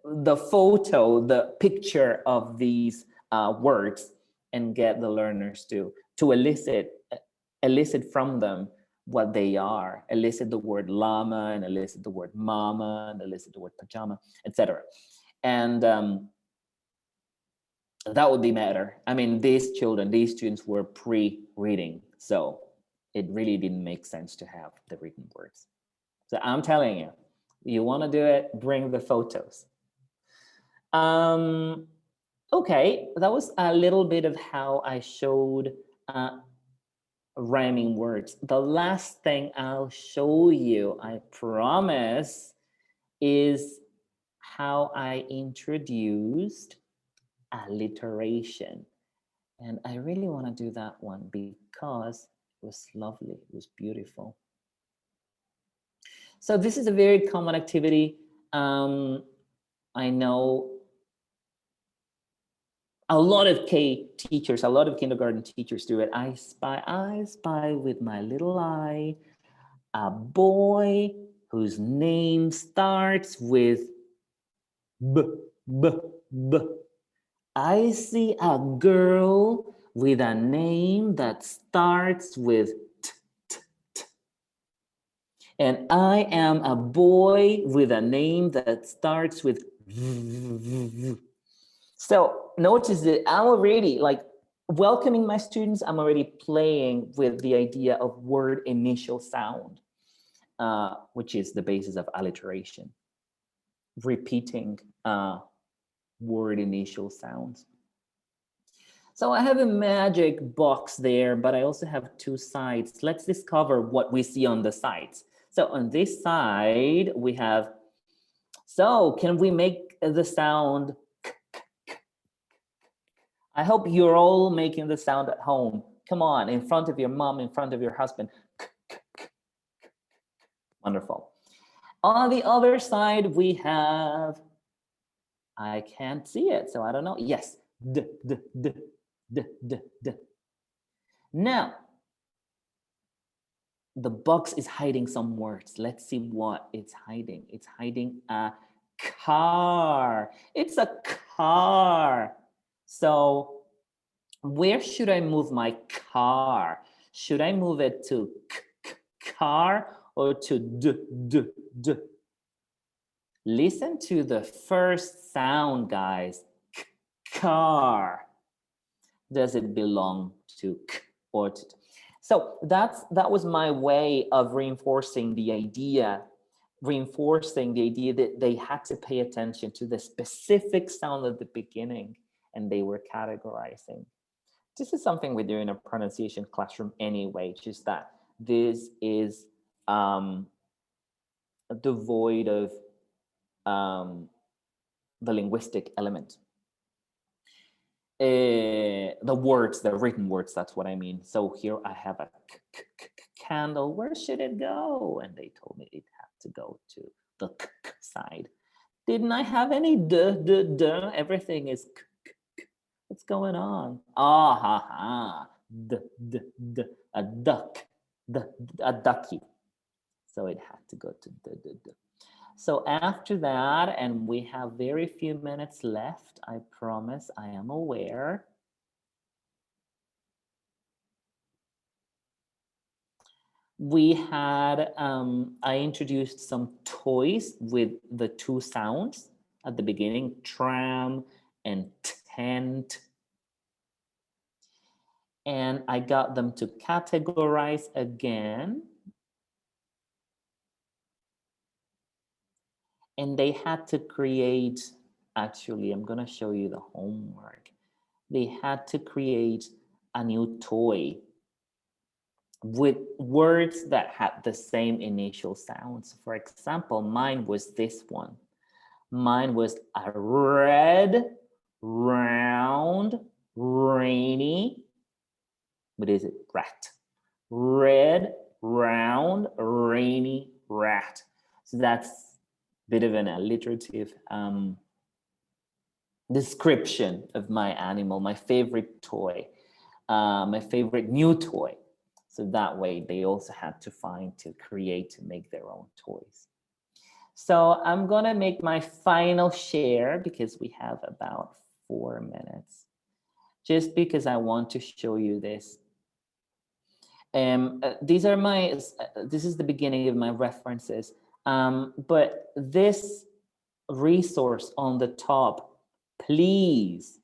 the photo, the picture of these words, and get the learners to elicit from them what they are, elicit the word llama and elicit the word mama and elicit the word pajama, etc. And that would be better. I mean, these students were pre-reading, so it really didn't make sense to have the written words. So I'm telling you, you want to do it, bring the photos. Okay, that was a little bit of how I showed rhyming words. The last thing I'll show you, I promise, is how I introduced alliteration. And I really want to do that one because it was lovely, it was beautiful. So this is a very common activity. I know a lot of teachers, a lot of kindergarten teachers do it. I spy with my little eye a boy whose name starts with B, B, B. I see a girl with a name that starts with T, T, T. And I am a boy with a name that starts with V, V, V. So notice that I'm already like welcoming my students. I'm already playing with the idea of word initial sound, which is the basis of alliteration, repeating word initial sounds. So I have a magic box there, but I also have two sides. Let's discover what we see on the sides. So on this side, we have, so can we make the sound? I hope you're all making the sound at home. Come on, in front of your mom, in front of your husband. Wonderful. On the other side, we have, I can't see it, so I don't know. Yes, D, D, D, D, D, D. Now, the box is hiding some words. Let's see what it's hiding. It's hiding a car. It's a car. So where should I move my car? Should I move it to car or to d, d, d? Listen to the first sound, guys. car. Does it belong to k or to t? So that was my way of reinforcing the idea that they had to pay attention to the specific sound at the beginning, and they were categorizing. This is something we do in a pronunciation classroom anyway, just that this is devoid of the linguistic element. The words, the written words, that's what I mean. So here I have a candle. Where should it go? And they told me it had to go to the side. Didn't I have any d? Everything is what's going on? Ah ha ha. D. A duck. A ducky. So it had to go to d. So after that, and we have very few minutes left, I promise, I am aware. We had, I introduced some toys with the two sounds at the beginning, tram and tent. And I got them to categorize again. And they had to create, actually, I'm going to show you the homework. They had to create a new toy with words that had the same initial sounds. For example, mine was this one. Mine was a red, round, rainy, what is it? Rat. Red, round, rainy rat. So that's a bit of an alliterative description of my animal, my favorite toy, my favorite new toy. So that way they also had to create, to make their own toys. So I'm gonna make my final share because we have about 4 minutes, just because I want to show you this. This is the beginning of my references, but this resource on the top, please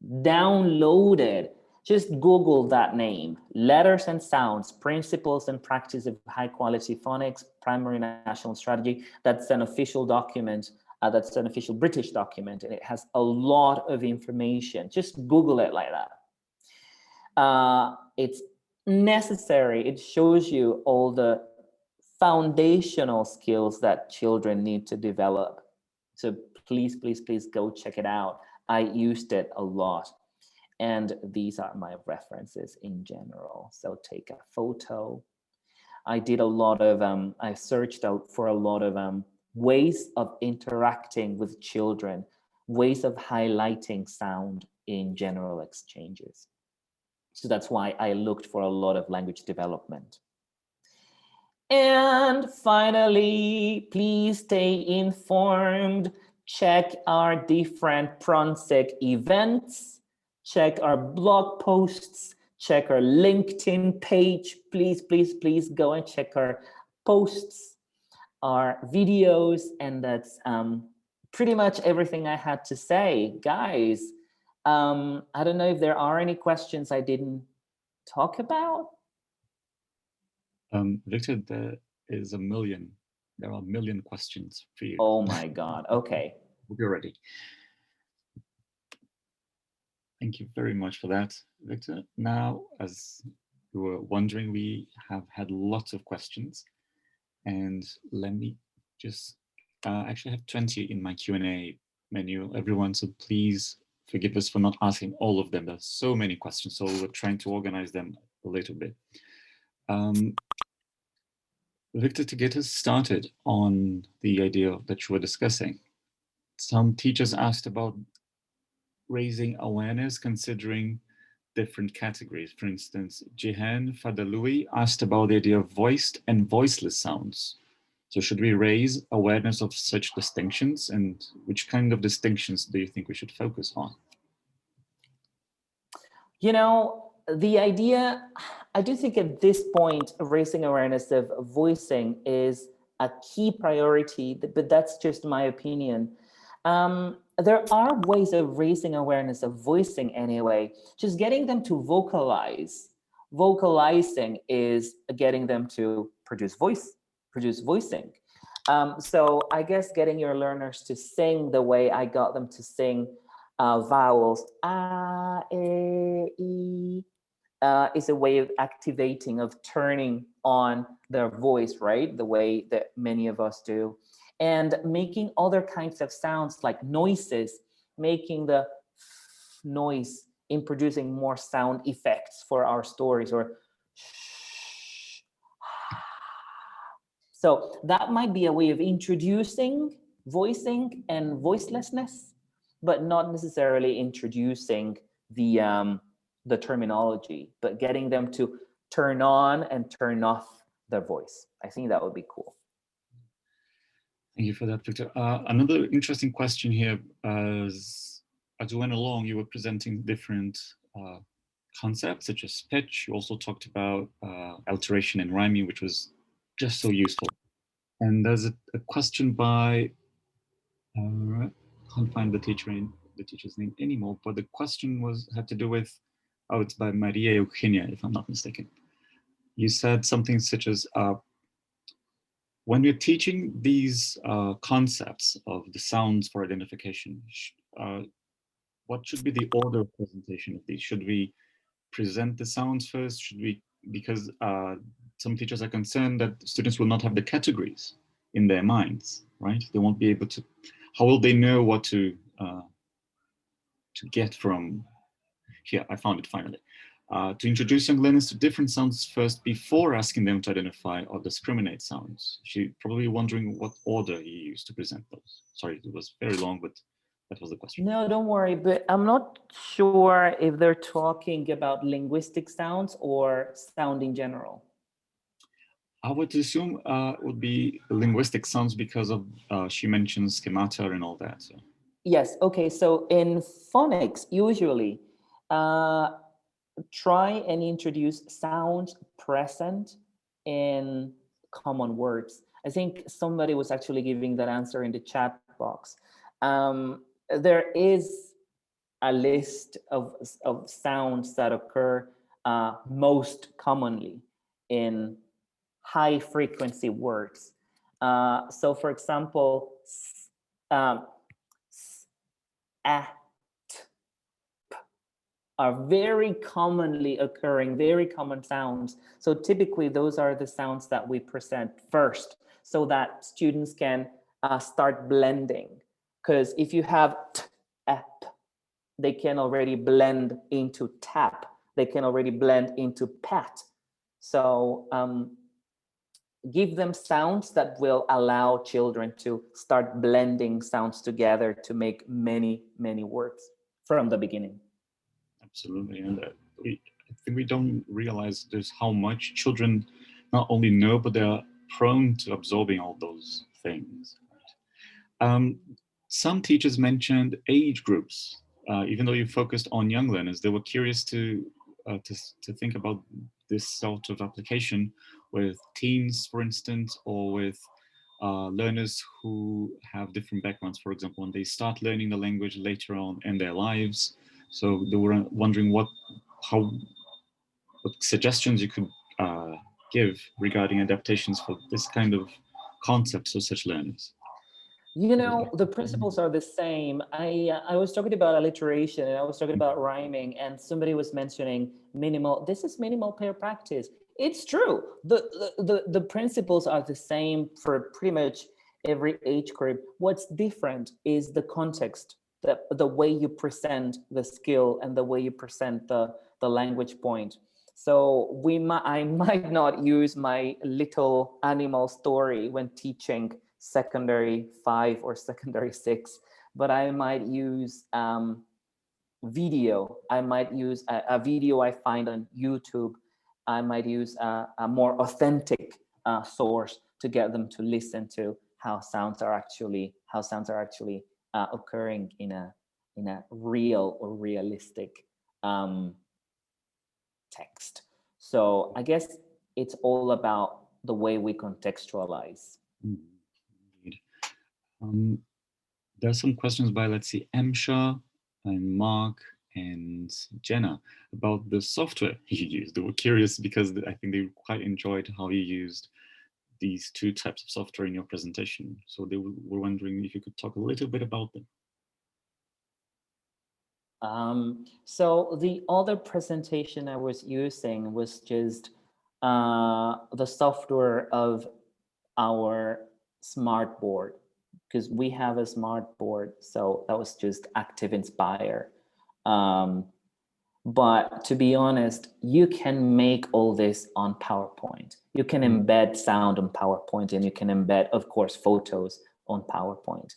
download it. Just Google that name, Letters and Sounds, Principles and Practice of High Quality Phonics, Primary National Strategy. That's an official document. That's an official British document, and it has a lot of information. Just Google it like that. It's necessary. It shows you all the foundational skills that children need to develop. So please, please, please go check it out. I used it a lot. And these are my references in general. So take a photo. I did a lot of, I searched out for a lot of ways of interacting with children, ways of highlighting sound in general exchanges. So that's why I looked for a lot of language development. And finally, please stay informed. Check our different PronSIG events. Check our blog posts. Check our LinkedIn page. Please, please, please go and check our posts, our videos. And that's pretty much everything I had to say. Guys, I don't know if there are any questions I didn't talk about. Victor, there are a million questions for you. Oh my God, okay. We're ready. Thank you very much for that, Victor. Now, as you were wondering, we have had lots of questions, and let me just, actually have 20 in my Q&A menu, everyone, so please forgive us for not asking all of them. There's so many questions, so we're trying to organize them a little bit. Victor, to get us started on the idea that you were discussing, some teachers asked about raising awareness considering different categories. For instance, Jihan Fadalui asked about the idea of voiced and voiceless sounds. So should we raise awareness of such distinctions, and which kind of distinctions do you think we should focus on? You know, the idea, I do think at this point, raising awareness of voicing is a key priority, but that's just my opinion. there are ways of raising awareness of voicing anyway, just getting them to vocalize. Vocalizing is getting them to produce voicing. So I guess getting your learners to sing the way I got them to sing vowels, a, e, is a way of activating, of turning on their voice, right? The way that many of us do. And making other kinds of sounds like noises, making the noise in producing more sound effects for our stories, or so that might be a way of introducing voicing and voicelessness, but not necessarily introducing the terminology, but getting them to turn on and turn off their voice. I think that would be cool. Thank you for that, Victor. Another interesting question here, as you went along, you were presenting different concepts such as pitch. You also talked about alteration and rhyming, which was just so useful. And there's a question by, can't find the teacher's name anymore, but the question had to do with, oh, it's by Maria Eugenia, if I'm not mistaken. You said something such as, when we're teaching these concepts of the sounds for identification, what should be the order of presentation of these? Should we present the sounds first? Should we, because some teachers are concerned that students will not have the categories in their minds, right? They won't be able to, how will they know what to get from, here, I found it finally. To introduce young learners to different sounds first before asking them to identify or discriminate sounds. She's probably wondering what order you used to present those. Sorry, it was very long, but that was the question. No, don't worry, but I'm not sure if they're talking about linguistic sounds or sound in general. I would assume it would be linguistic sounds because of, she mentions schemata and all that. So. Yes, okay, so in phonics, usually, try and introduce sounds present in common words. I think somebody was actually giving that answer in the chat box. There is a list of sounds that occur most commonly in high frequency words. So for example, are very commonly occurring, very common sounds. So typically those are the sounds that we present first so that students can start blending. Because if you have t, ep, they can already blend into tap. They can already blend into pat. So give them sounds that will allow children to start blending sounds together to make many, many words from the beginning. Absolutely, and I think we don't realize just how much children not only know, but they are prone to absorbing all those things. Some teachers mentioned age groups. Even though you focused on young learners, they were curious to think about this sort of application with teens, for instance, or with learners who have different backgrounds. For example, when they start learning the language later on in their lives. So they were wondering what suggestions you could give regarding adaptations for this kind of concepts for such learners. You know, the principles are the same. I was talking about alliteration and I was talking about rhyming, and somebody was mentioning minimal. This is minimal pair practice. It's true. The principles are the same for pretty much every age group. What's different is the context, the way you present the skill and the way you present the language point. So I might not use my little animal story when teaching secondary 5 or secondary 6, but I might use video. I might use a video I find on YouTube. I might use a more authentic source to get them to listen to how sounds are actually occurring in a real or realistic text. So I guess it's all about the way we contextualize. There are some questions by, let's see, Emsha and Mark and Jenna about the software you used. They were curious because I think they quite enjoyed how you used these two types of software in your presentation. So they were wondering if you could talk a little bit about them. So the other presentation I was using was just the software of our smart board, because we have a smart board. So that was just Active Inspire. But to be honest, you can make all this on PowerPoint. You can embed sound on PowerPoint, and you can embed, of course, photos on PowerPoint.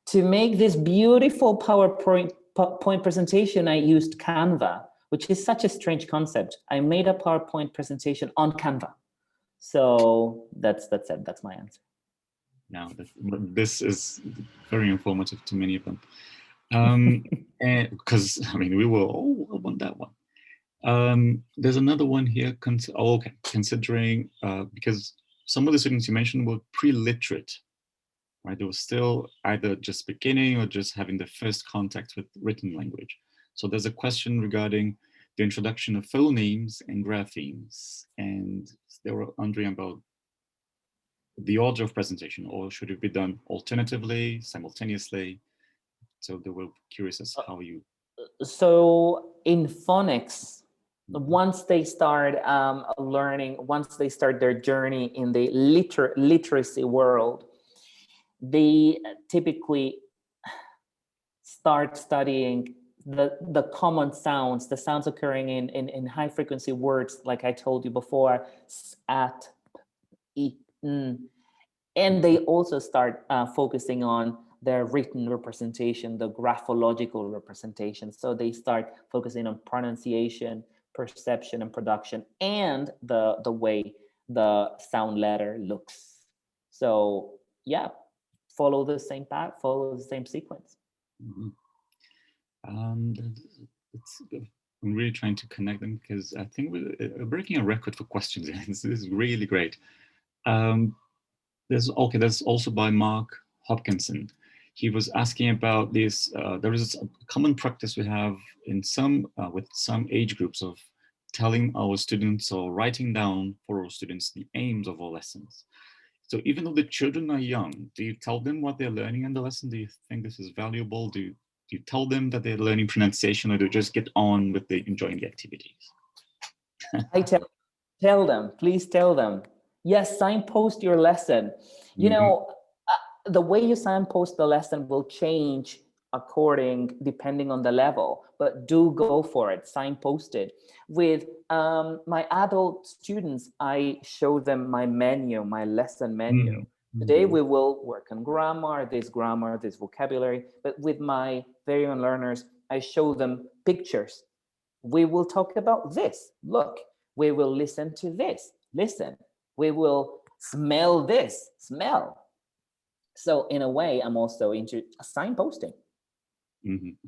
To make this beautiful PowerPoint presentation, I used Canva, which is such a strange concept. I made a PowerPoint presentation on Canva. So that's it. That's my answer. Now, this is very informative to many of them. Because I mean, we were all on that one. There's another one here. Okay, considering because some of the students you mentioned were pre-literate, right? They were still either just beginning or just having the first contact with written language. So there's a question regarding the introduction of phonemes and graphemes, and they were wondering about the order of presentation, or should it be done alternatively, simultaneously? So they were curious as how you. So in phonics, once they start learning, once they start their journey in the literacy world, they typically start studying the common sounds, the sounds occurring in high frequency words, like I told you before, at, and they also start focusing on their written representation, the graphological representation. So they start focusing on pronunciation, perception, and production, and the way the sound letter looks. So yeah, follow the same path, follow the same sequence. I'm really trying to connect them because I think we're breaking a record for questions. This is really great. There's also by Mark Hopkinson. He was asking about this. There is a common practice we have in with some age groups of telling our students or writing down for our students the aims of our lessons. So even though the children are young, do you tell them what they're learning in the lesson? Do you think this is valuable? Do you tell them that they're learning pronunciation, or do you just get on with enjoying the activities? I tell them, please tell them. Yes, signpost your lesson. You know, the way you signpost the lesson will change depending on the level, but do go for it, signpost it. With my adult students, I show them my menu, my lesson menu. Today we will work on grammar, this vocabulary, but with my very own learners, I show them pictures. We will talk about this, look. We will listen to this, listen. We will smell this, smell. So in a way, I'm also into signposting.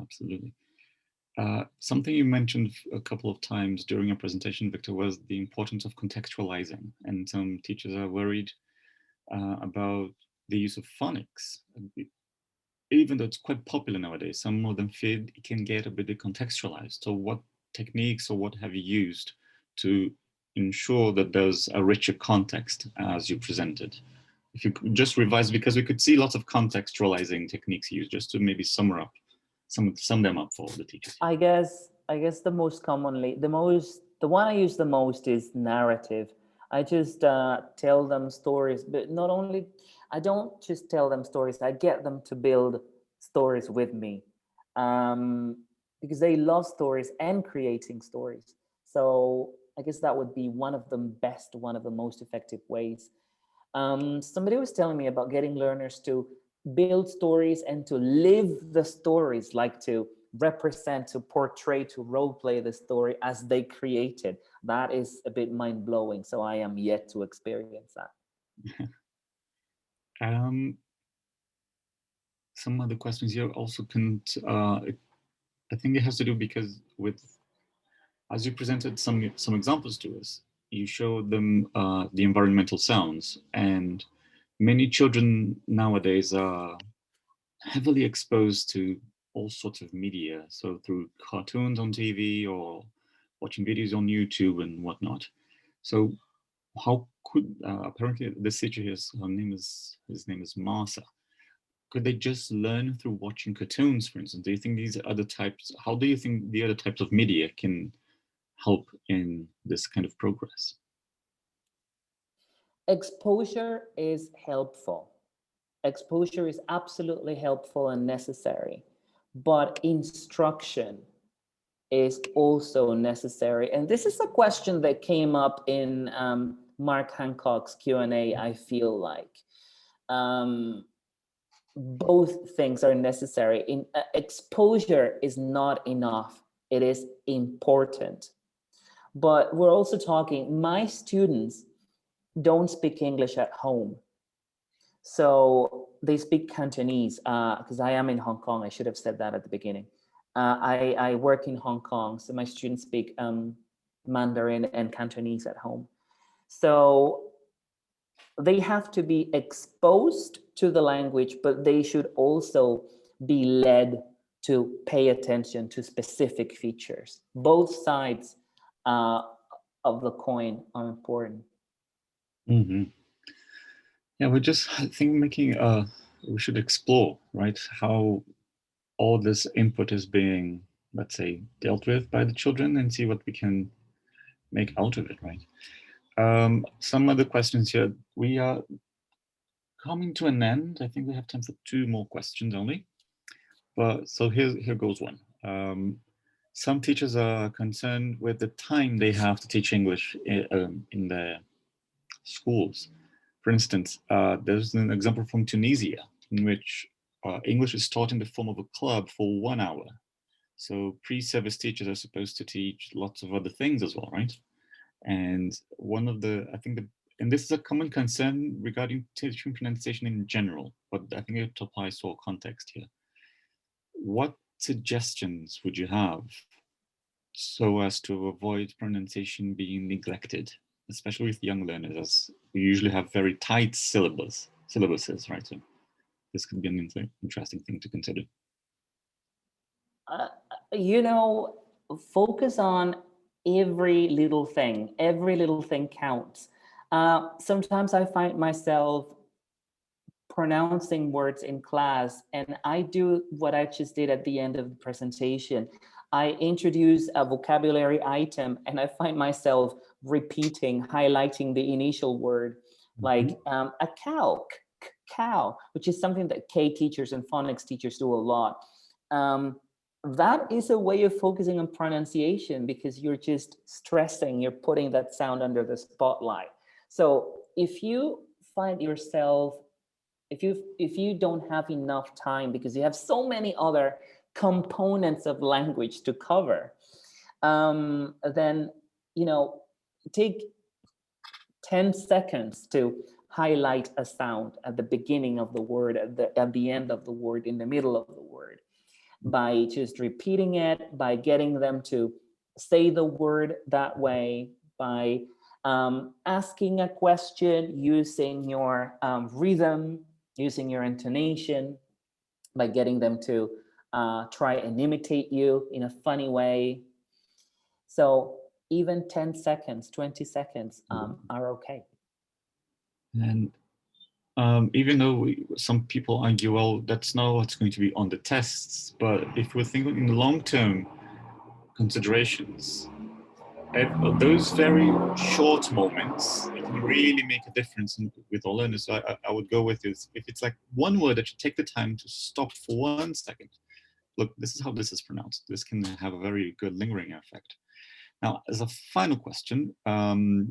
Absolutely. Something you mentioned a couple of times during your presentation, Victor, was the importance of contextualizing. And some teachers are worried about the use of phonics. Even though it's quite popular nowadays, some of them fear it can get a bit decontextualized. So what techniques or what have you used to ensure that there's a richer context as you presented? If you could just revise, because we could see lots of contextualizing techniques used, just to maybe sum them up for the teachers. I guess the one I use the most is narrative. I just tell them stories, but not only, I don't just tell them stories, I get them to build stories with me, because they love stories and creating stories. So I guess that would be one of the most effective ways. Somebody was telling me about getting learners to build stories and to live the stories, like to represent, to portray, to role play the story as they created. That is a bit mind-blowing. So I am yet to experience that. Some other questions here also I think it has to do because as you presented some examples to us, you showed them the environmental sounds, and many children nowadays are heavily exposed to all sorts of media, so through cartoons on TV or watching videos on YouTube and whatnot. So how could apparently this teacher here, his name is Masa. Could they just learn through watching cartoons, for instance? Do you think these other types? How do you think the other types of media can help in this kind of progress? Exposure is helpful. Exposure is absolutely helpful and necessary, but instruction is also necessary. And this is a question that came up in Mark Hancock's Q&A, I feel like. Both things are necessary. Exposure is not enough. It is important. But we're also talking, my students don't speak English at home. So they speak Cantonese because I am in Hong Kong. I should have said that at the beginning. I work in Hong Kong, so my students speak Mandarin and Cantonese at home. So they have to be exposed to the language, but they should also be led to pay attention to specific features. Both sides of the coin are important. Mm-hmm. Yeah, we're just, I think, we should explore, right, how all this input is being, let's say, dealt with by the children and see what we can make out of it, right? Some other questions here. We are coming to an end. I think we have time for 2 more questions only. But so here goes one. Some teachers are concerned with the time they have to teach English in their schools. For instance, there's an example from Tunisia in which English is taught in the form of a club for 1 hour. So pre-service teachers are supposed to teach lots of other things as well, right? And one of the, and this is a common concern regarding teaching pronunciation in general, but I think it applies to our context here. What suggestions would you have so as to avoid pronunciation being neglected, especially with young learners, as we usually have very tight syllabuses, right? So this could be an interesting thing to consider. You know, focus on every little thing. Every little thing counts. Sometimes I find myself pronouncing words in class, and I do what I just did at the end of the presentation. I introduce a vocabulary item and I find myself repeating, highlighting the initial word, like a cow, cow, which is something that K teachers and phonics teachers do a lot. That is a way of focusing on pronunciation because you're just stressing, you're putting that sound under the spotlight. So if you find yourself, if you don't have enough time because you have so many other components of language to cover, then, you know, take 10 seconds to highlight a sound at the beginning of the word, at the end of the word, in the middle of the word, by just repeating it, by getting them to say the word that way, by asking a question using your rhythm, using your intonation, by getting them to try and imitate you in a funny way. So even 10 seconds, 20 seconds are okay. And even though some people argue, well, that's not what's going to be on the tests, but if we're thinking in long-term considerations, those very short moments can really make a difference with our learners. So I would go with this. If it's like one word that you take the time to stop for 1 second, look, this is how this is pronounced. This can have a very good lingering effect. Now, as a final question,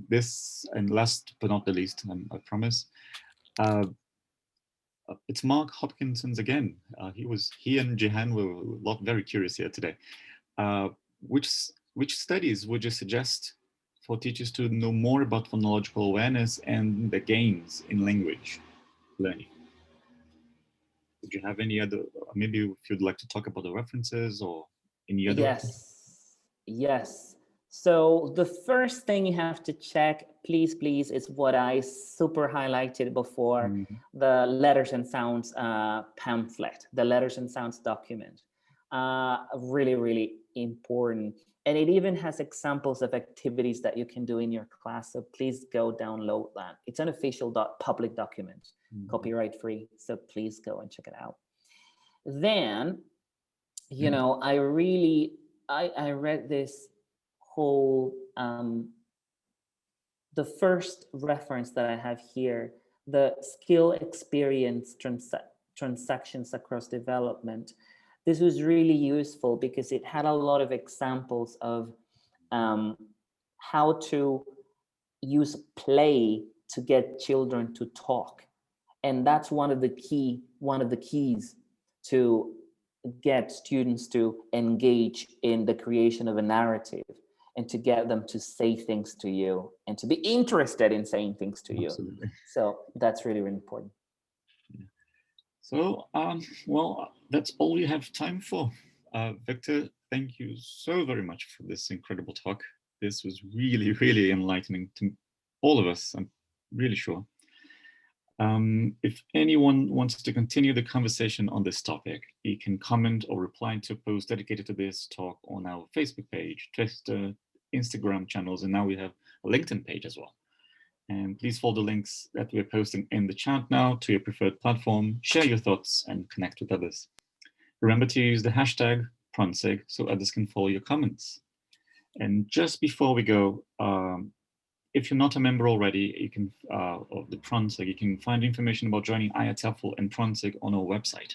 this, and last but not the least, I promise, it's Mark Hopkinson's again. He and Jehan were very curious here today. Which studies would you suggest for teachers to know more about phonological awareness and the gains in language learning? Would you have any other, maybe if you'd like to talk about the references or any other? Yes. So the first thing you have to check, please, is what I super highlighted before, the letters and sounds pamphlet, the letters and sounds document. Really, really important. And it even has examples of activities that you can do in your class. So please go download that. It's an official public document, copyright free. So please go and check it out. Then, you know, I read this whole, the first reference that I have here, the skill experience transactions across development. This was really useful because it had a lot of examples of how to use play to get children to talk. And that's one of the keys to get students to engage in the creation of a narrative and to get them to say things to you and to be interested in saying things to Absolutely. you. So that's really, really important. Yeah. So, well, that's all we have time for. Viktor, thank you so very much for this incredible talk. This was really, really enlightening to all of us, I'm really sure. If anyone wants to continue the conversation on this topic, you can comment or reply to a post dedicated to this talk on our Facebook page, Twitter, Instagram channels, and now we have a LinkedIn page as well. And please follow the links that we're posting in the chat now to your preferred platform, share your thoughts, and connect with others. Remember to use the hashtag PronSIG so others can follow your comments. And just before we go, if you're not a member already, you can of the PronSIG, you can find information about joining IATEFL and PronSIG on our website.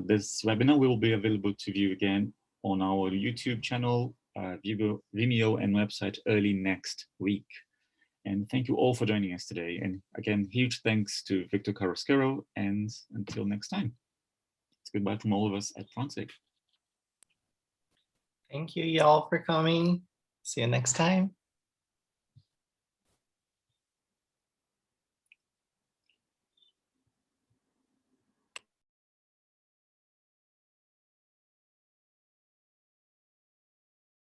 This webinar will be available to view again on our YouTube channel, Vimeo, and website early next week. And thank you all for joining us today. And again, huge thanks to Viktor Carrasquero, and until next time, it's goodbye from all of us at PronSIG. Thank you, y'all, for coming. See you next time.